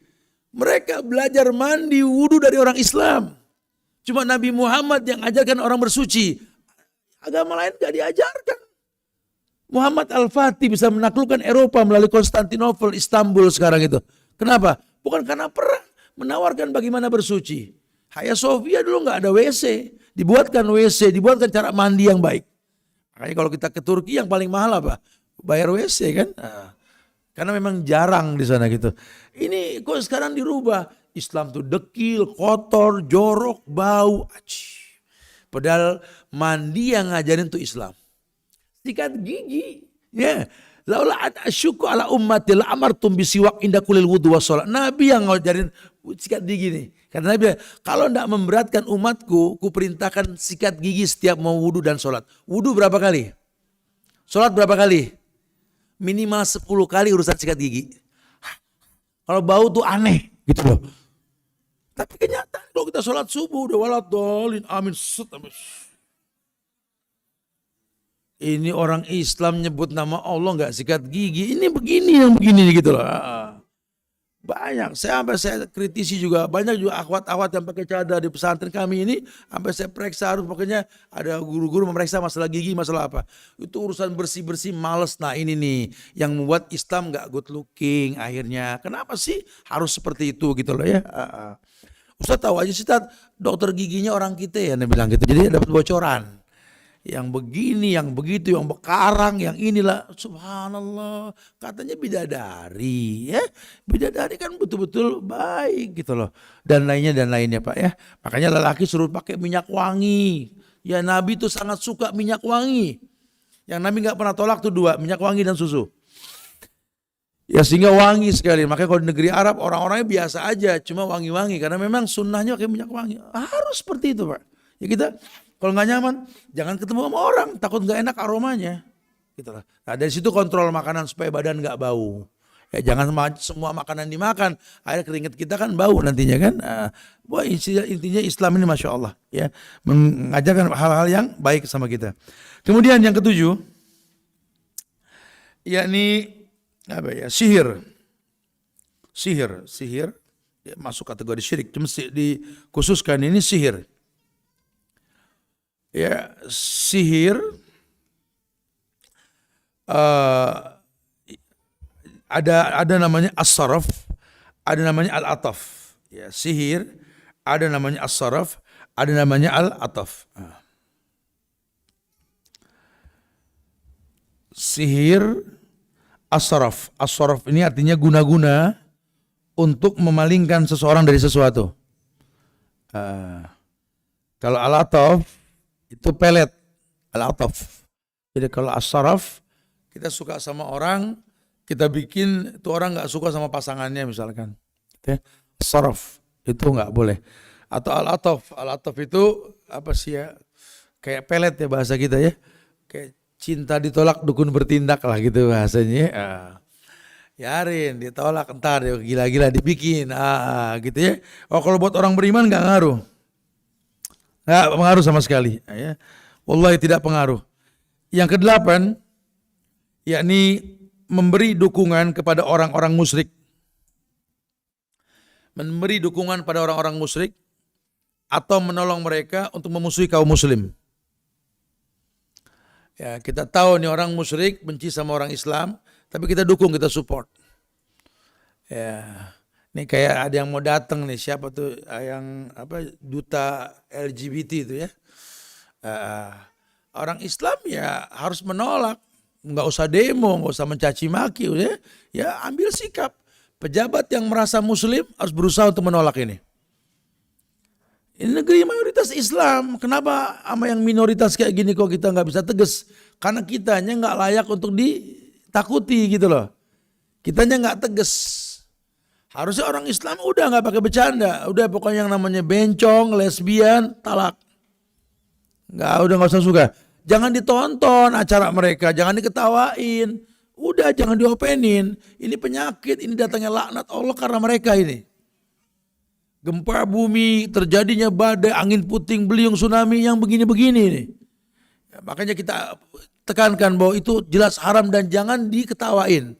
A: Mereka belajar mandi wudu dari orang Islam. Cuma Nabi Muhammad yang ajarkan orang bersuci. Agama lain gak diajarkan. Muhammad Al-Fatih bisa menaklukkan Eropa melalui Konstantinopel, Istanbul sekarang itu. Kenapa? Bukan karena perang. Menawarkan bagaimana bersuci. Hagia Sophia dulu gak ada WC. Dibuatkan WC, dibuatkan cara mandi yang baik. Makanya kalau kita ke Turki yang paling mahal apa? Bayar WC kan? Karena memang jarang di sana gitu. Ini kok sekarang dirubah. Islam tuh dekil, kotor, jorok, bau. Padahal mandi yang ngajarin tuh Islam. Sikat gigi. Ya. Laula an asyuku ala ummati la amartum bisiwak inda kulil wudu wa sholat. Nabi yang ngajarin sikat gigi nih. Karena Nabi bilang, kalau tidak memberatkan umatku, ku perintahkan sikat gigi setiap mau wudu dan sholat. Wudu berapa kali? Sholat berapa kali? Minimal 10 kali urusan sikat gigi. Kalau bau tuh aneh gitu loh. Tapi kenyataan kalau kita sholat subuh udah waladolin amin set. Ini orang Islam nyebut nama Allah nggak sikat gigi. Ini begini yang begini gitu loh. Banyak. Saya kritisi juga. Banyak juga akhwat-akhwat yang pakai cadar di pesantren kami ini. Sampai saya periksa harus pokoknya ada guru-guru memeriksa masalah gigi, masalah apa. Itu urusan bersih-bersih males. Nah ini nih yang membuat Islam nggak good looking akhirnya. Kenapa sih harus seperti itu gitu loh ya. Ustaz tahu aja sih Ustaz, dokter giginya orang kita ya, dia bilang gitu. Jadi dapat bocoran. Yang begini, yang begitu, yang bekarang, yang inilah. Subhanallah. Katanya bidadari ya. Bidadari kan betul-betul baik gitu loh. Dan lainnya Pak ya. Makanya lelaki suruh pakai minyak wangi. Ya Nabi tuh sangat suka minyak wangi. Yang Nabi gak pernah tolak tuh 2, minyak wangi dan susu. Ya sehingga wangi sekali. Makanya kalau di negeri Arab orang-orangnya biasa aja. Cuma wangi-wangi. Karena memang sunnahnya kayak minyak wangi. Harus seperti itu Pak. Ya kita kalau nggak nyaman jangan ketemu sama orang. Takut nggak enak aromanya. Gitu lah. Nah dari situ kontrol makanan supaya badan nggak bau. Ya jangan semua makanan dimakan. Akhirnya keringat kita kan bau nantinya kan. Wah intinya Islam ini Masya Allah. Ya, mengajarkan hal-hal yang baik sama kita. Kemudian yang ketujuh. Yakni apa ya, sihir ya, masuk kategori syirik, cuma dikhususkan ini sihir ya. Sihir ada namanya as-saraf, ada namanya al-ataf ya. Sihir ada namanya as-saraf, ada namanya al-ataf. Sihir as-saraf. As-saraf ini artinya guna-guna untuk memalingkan seseorang dari sesuatu. Kalau al-ataf itu pelet. Al-ataf. Jadi kalau as-saraf kita suka sama orang, kita bikin itu orang nggak suka sama pasangannya misalkan. As-saraf itu nggak boleh. Atau al-ataf itu apa sih ya? Kayak pelet ya bahasa kita ya. Kayak cinta ditolak dukun bertindak lah gitu bahasanya. Yarin ditolak entar dia gila-gila dibikin gitu ya. Oh kalau buat orang beriman nggak ngaruh. Nggak pengaruh sama sekali ya. Wallahi tidak pengaruh. Yang kedelapan yakni memberi dukungan kepada orang-orang musyrik. Memberi dukungan pada orang-orang musyrik atau menolong mereka untuk memusuhi kaum muslim. Ya, kita tahu nih orang musyrik benci sama orang Islam, tapi kita dukung, kita support. Ya, ini kayak ada yang mau datang nih, siapa tuh yang duta LGBT itu ya. Orang Islam ya harus menolak, nggak usah demo, nggak usah mencaci maki, ya ambil sikap. Pejabat yang merasa muslim harus berusaha untuk menolak ini. Ini negeri mayoritas Islam, kenapa sama yang minoritas kayak gini kok kita nggak bisa tegas? Karena kitanya nggak layak untuk ditakuti gitu loh. Kitanya nggak tegas. Harusnya orang Islam udah nggak pakai bercanda, udah pokoknya yang namanya bencong, lesbian, talak. Udah nggak usah suka. Jangan ditonton acara mereka, jangan diketawain. Udah jangan diopenin. Ini penyakit, ini datangnya laknat Allah karena mereka ini. Gempa bumi, terjadinya badai, angin puting beliung, tsunami yang begini-begini nih. Ya, makanya kita tekankan bahwa itu jelas haram dan jangan diketawain.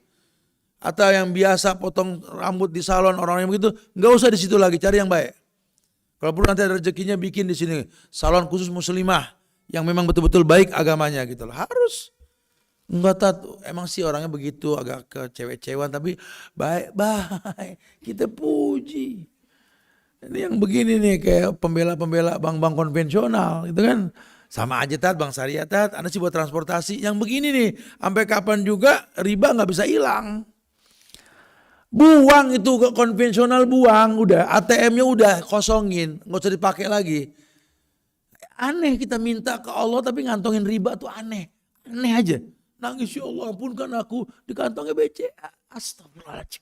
A: Atau yang biasa potong rambut di salon orang yang begitu, nggak usah di situ lagi, cari yang baik. Kalau perlu nanti ada rezekinya bikin di sini salon khusus muslimah yang memang betul-betul baik agamanya gitu loh. Harus. Enggak tahu, emang sih orangnya begitu agak kecewek-cewekan tapi baik-baik. Kita puji. Ini yang begini nih kayak pembela-pembela bank-bank konvensional gitu kan. Sama aja tat Bank Syariah tat, Anda sih buat transportasi. Yang begini nih, sampai kapan juga riba nggak bisa hilang. Buang itu ke konvensional, buang udah, ATM-nya udah kosongin, nggak usah dipakai lagi. Aneh kita minta ke Allah tapi ngantongin riba tuh aneh aja. Nangis, ya Allah ampunkan aku, di kantongnya BCA. Astagfirullahaladzim.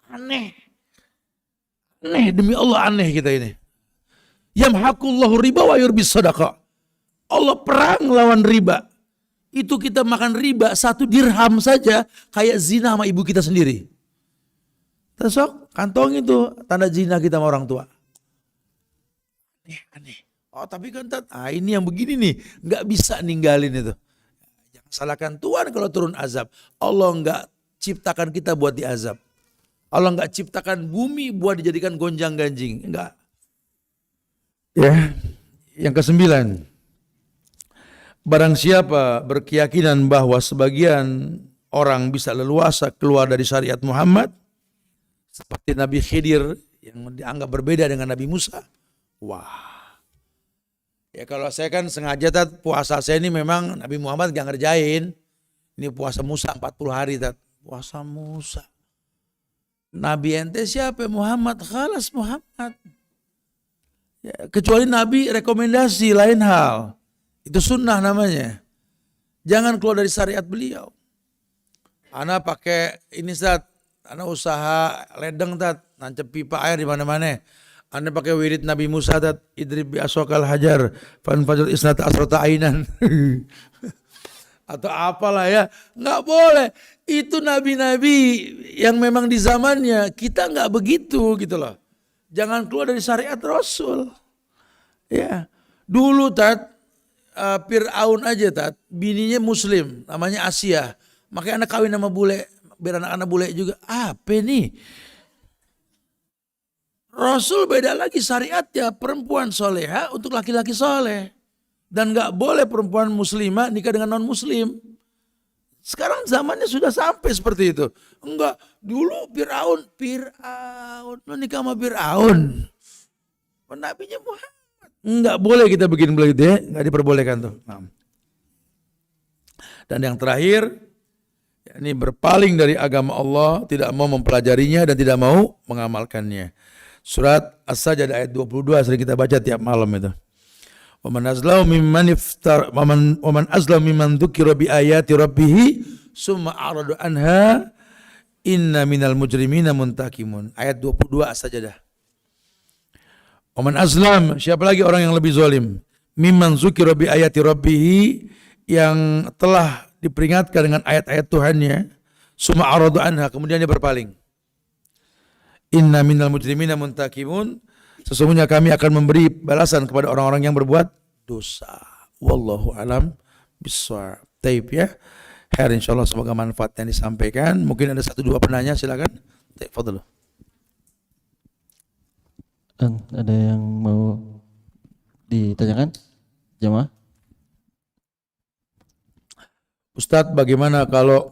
A: Aneh demi Allah aneh kita ini. Yamhaqullahu riba wa yurbis sadaqah. Allah perang lawan riba. Itu kita makan riba 1 dirham saja kayak zina sama ibu kita sendiri. Tesok kantong itu tanda zina kita sama orang tua. Aneh. Oh tapi kan ini yang begini nih nggak bisa ninggalin itu. Salahkan Tuhan kalau turun azab. Allah enggak ciptakan kita buat diazab. Allah enggak ciptakan bumi buat dijadikan gonjang ganjing. Enggak. Ya. Yang ke-9. Barang siapa berkeyakinan bahwa sebagian orang bisa leluasa keluar dari syariat Muhammad. Seperti Nabi Khidir yang dianggap berbeda dengan Nabi Musa. Wah. Ya kalau saya kan sengaja puasa saya ini memang Nabi Muhammad gak ngerjain. Ini puasa Musa 40 hari puasa Musa. Nabi ente siapa? Muhammad. Khalas Muhammad. Ya, kecuali Nabi rekomendasi lain hal. Itu sunnah namanya. Jangan keluar dari syariat beliau. Ana pakai ini ana usaha ledeng nancep pipa air di mana-mana. Anda pakai wirid Nabi Musa idrib bi aswakal hajar fanfajr isnata asrata ainan. Atau apalah ya, nggak boleh. Itu nabi-nabi yang memang di zamannya kita nggak begitu gitu loh. Jangan keluar dari syariat Rasul. Ya, dulu Fir'aun aja bininya Muslim, namanya Asia. Makanya anak kawin sama bule, biar anak-anak bule juga. Apa nih? Rasul beda lagi syariatnya, perempuan soleha untuk laki-laki soleh. Dan gak boleh perempuan muslimah nikah dengan non muslim. Sekarang zamannya sudah sampai seperti itu. Enggak, dulu Fir'aun lo nikah sama Fir'aun. Nabinya Muhammad. Enggak boleh kita bikin begitu ya, enggak diperbolehkan tuh. Nah. Dan yang terakhir, ini berpaling dari agama Allah, tidak mau mempelajarinya dan tidak mau mengamalkannya. Surat As-Sajdah ayat 22 sering kita baca tiap malam itu. Waman azlamu mimman dzukira bi ayati rabbih summa aradu anha inna minal mujrimina muntakimun. Ayat 22 As-Sajdah. Waman azlam, siapa lagi orang yang lebih zalim? Mimman dzukira bi ayati rabbih, yang telah diperingatkan dengan ayat-ayat Tuhannya, summa aradu anha, kemudian dia berpaling. Inna minal mujrimina muntakimun, sesungguhnya kami akan memberi balasan kepada orang-orang yang berbuat dosa. Wallahu alam bissawab. Taib ya. Her, insyaallah semoga manfaat yang disampaikan. Mungkin ada 1-2 penanya, silakan. Tafadhol.
B: Ada yang mau ditanyakan jamaah?
A: Ustadz, bagaimana kalau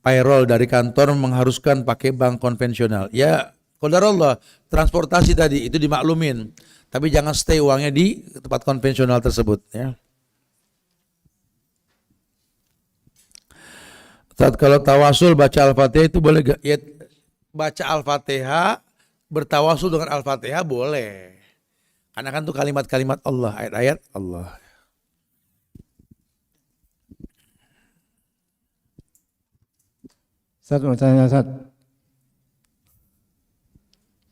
A: payroll dari kantor mengharuskan pakai bank konvensional? Ya, qadarullah, transportasi tadi itu dimaklumin. Tapi jangan stay uangnya di tempat konvensional tersebut, ya. Ustadz, kalau tawasul baca Al-Fatihah itu boleh gak? Ya, baca Al-Fatihah, bertawasul dengan Al-Fatihah boleh. Karena kan itu kalimat-kalimat Allah, ayat-ayat Allah.
C: Ustaz, mau tanya Ustaz.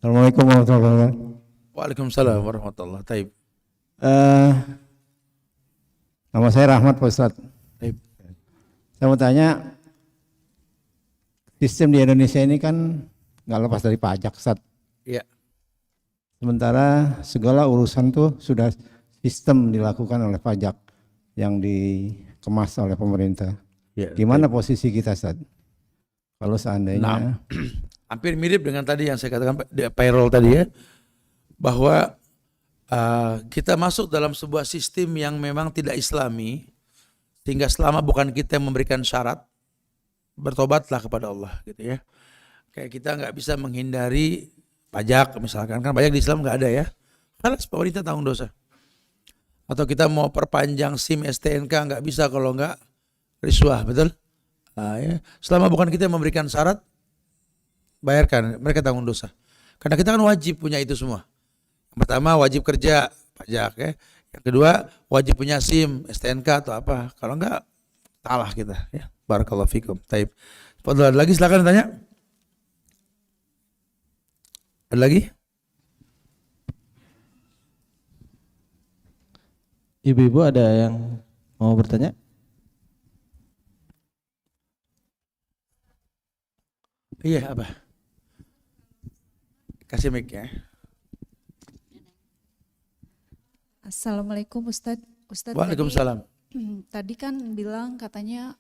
C: Assalamualaikum warahmatullahi wabarakatuh.
A: Waalaikumsalam warahmatullahi wabarakatuh.
C: Nama saya Rahmat Pak Ustaz.
A: Taib.
C: Saya mau tanya, sistem di Indonesia ini kan nggak lepas dari pajak Ustaz.
A: Iya.
C: Sementara segala urusan tuh sudah sistem dilakukan oleh pajak yang dikemas oleh pemerintah.
A: Ya,
C: Gimana posisi kita Ustaz? Kalau seandainya
A: hampir mirip dengan tadi yang saya katakan di payroll tadi ya, bahwa kita masuk dalam sebuah sistem yang memang tidak islami, sehingga selama bukan kita yang memberikan syarat, bertobatlah kepada Allah gitu ya. Kayak kita nggak bisa menghindari pajak misalkan, kan pajak di Islam nggak ada ya, karena pemerintah tanggung dosa. Atau kita mau perpanjang SIM STNK nggak bisa kalau nggak riswah, betul? Ya. Selama bukan kita yang memberikan syarat, bayarkan, mereka tanggung dosa. Karena kita kan wajib punya itu semua. Yang pertama wajib kerja, pajak ya. Yang kedua wajib punya SIM, STNK atau apa. Kalau enggak, salah kita ya. Barakallahu fikum. Taib. Ada lagi, silakan tanya. Ada lagi?
B: Ibu-ibu ada yang mau bertanya?
A: Iya, apa? Kasih mic ya.
D: Assalamualaikum Ustadz. Ustadz
A: Waalaikumsalam.
D: tadi kan bilang katanya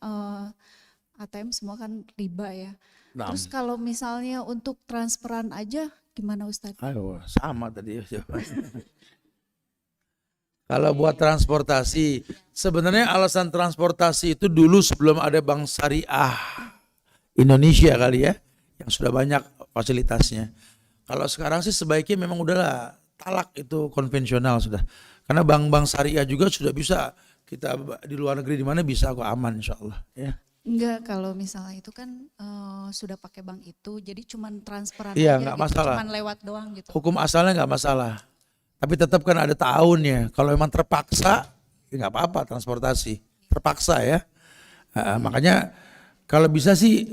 D: ATM semua kan riba ya.
A: Nah,
D: Terus kalau misalnya untuk transferan aja gimana Ustadz?
A: ayo, sama tadi ya. Kalau buat transportasi, sebenarnya alasan transportasi itu dulu sebelum ada bank syariah Indonesia kali ya, yang sudah banyak fasilitasnya. Kalau sekarang sih sebaiknya memang udahlah talak itu konvensional sudah. Karena bank-bank syariah juga sudah bisa, kita di luar negeri di mana bisa kok aman insyaallah ya.
D: Enggak, kalau misalnya itu kan sudah pakai bank itu, jadi cuman transferan
A: Iya,
D: aja
A: nggak
D: gitu,
A: masalah.
D: cuman lewat doang gitu.
A: Hukum asalnya nggak masalah. Tapi tetap kan ada tahunnya. Kalau memang terpaksa, ya nggak apa-apa transportasi. Terpaksa ya. Makanya kalau bisa sih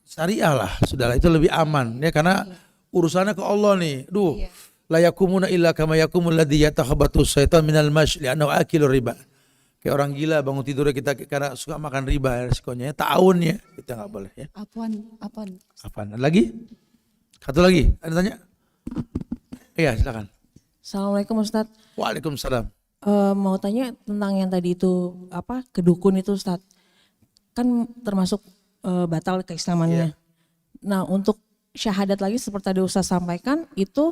A: syariah lah, sudahlah itu lebih aman ya, karena urusannya ke Allah nih. Duh, la yakumuna illa kama yakumul ladzi yatakhabatu syaitan minal mash li'annahu akilur riba. Kayak orang gila bangun tidurnya kita karena suka makan riba, resikonya tahunnya kita nggak boleh ya. Apaan? Lagi? Satu lagi, ada tanya? Iya, silakan.
E: Assalamualaikum Ustadz.
A: Waalaikumsalam.
E: Mau tanya tentang yang tadi itu apa kedukun itu Ustadz, kan termasuk batal keislamannya. Nah untuk syahadat lagi seperti tadi Ustadz sampaikan, itu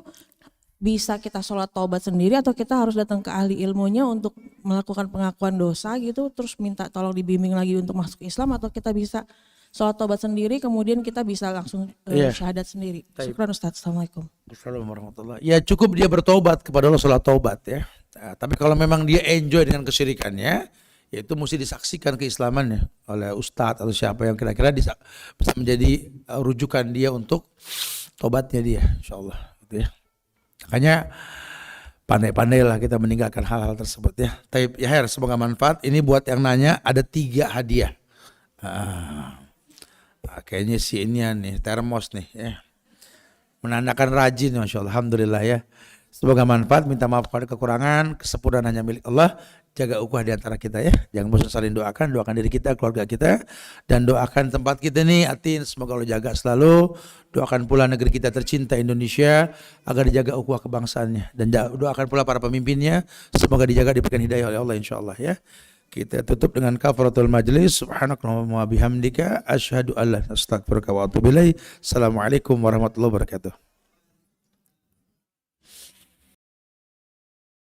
E: bisa kita sholat taubat sendiri atau kita harus datang ke ahli ilmunya untuk melakukan pengakuan dosa gitu, terus minta tolong dibimbing lagi untuk masuk Islam, atau kita bisa sholat taubat sendiri kemudian kita bisa langsung syahadat sendiri. Syukran Ustadz. Assalamualaikum.
A: Assalamualaikum warahmatullahi. Ya cukup dia bertobat kepada Allah, sholat taubat ya. Nah, tapi kalau memang dia enjoy dengan kesyirikannya, ya itu mesti disaksikan keislamannya oleh ustadz atau siapa yang kira-kira bisa menjadi rujukan dia untuk tobatnya dia, insyaallah gitu ya. Makanya pandai-pandailah kita meninggalkan hal-hal tersebut ya. Taib ya Her, semoga manfaat. Ini buat yang nanya ada 3 hadiah. Kayaknya si ini nih termos nih ya. Menandakan rajin, masya Allah, alhamdulillah ya. Semoga manfaat. Minta maaf kalau ada kekurangan, kesempurnaan hanya milik Allah. Jaga ukhuwah di antara kita ya. Jangan bosan saling doakan diri kita, keluarga kita, dan doakan tempat kita nih, Atin, semoga Allah jaga selalu. Doakan pula negeri kita tercinta Indonesia agar dijaga ukhuwah kebangsaannya, dan doakan pula para pemimpinnya semoga dijaga, diberikan hidayah oleh Allah insyaallah ya. Kita tutup dengan kafaratul majlis. Subhanakallahumma wa bihamdika asyhadu an la ilaha illa anta astaghfiruka wa atubu ilaik. Assalamualaikum warahmatullahi wabarakatuh.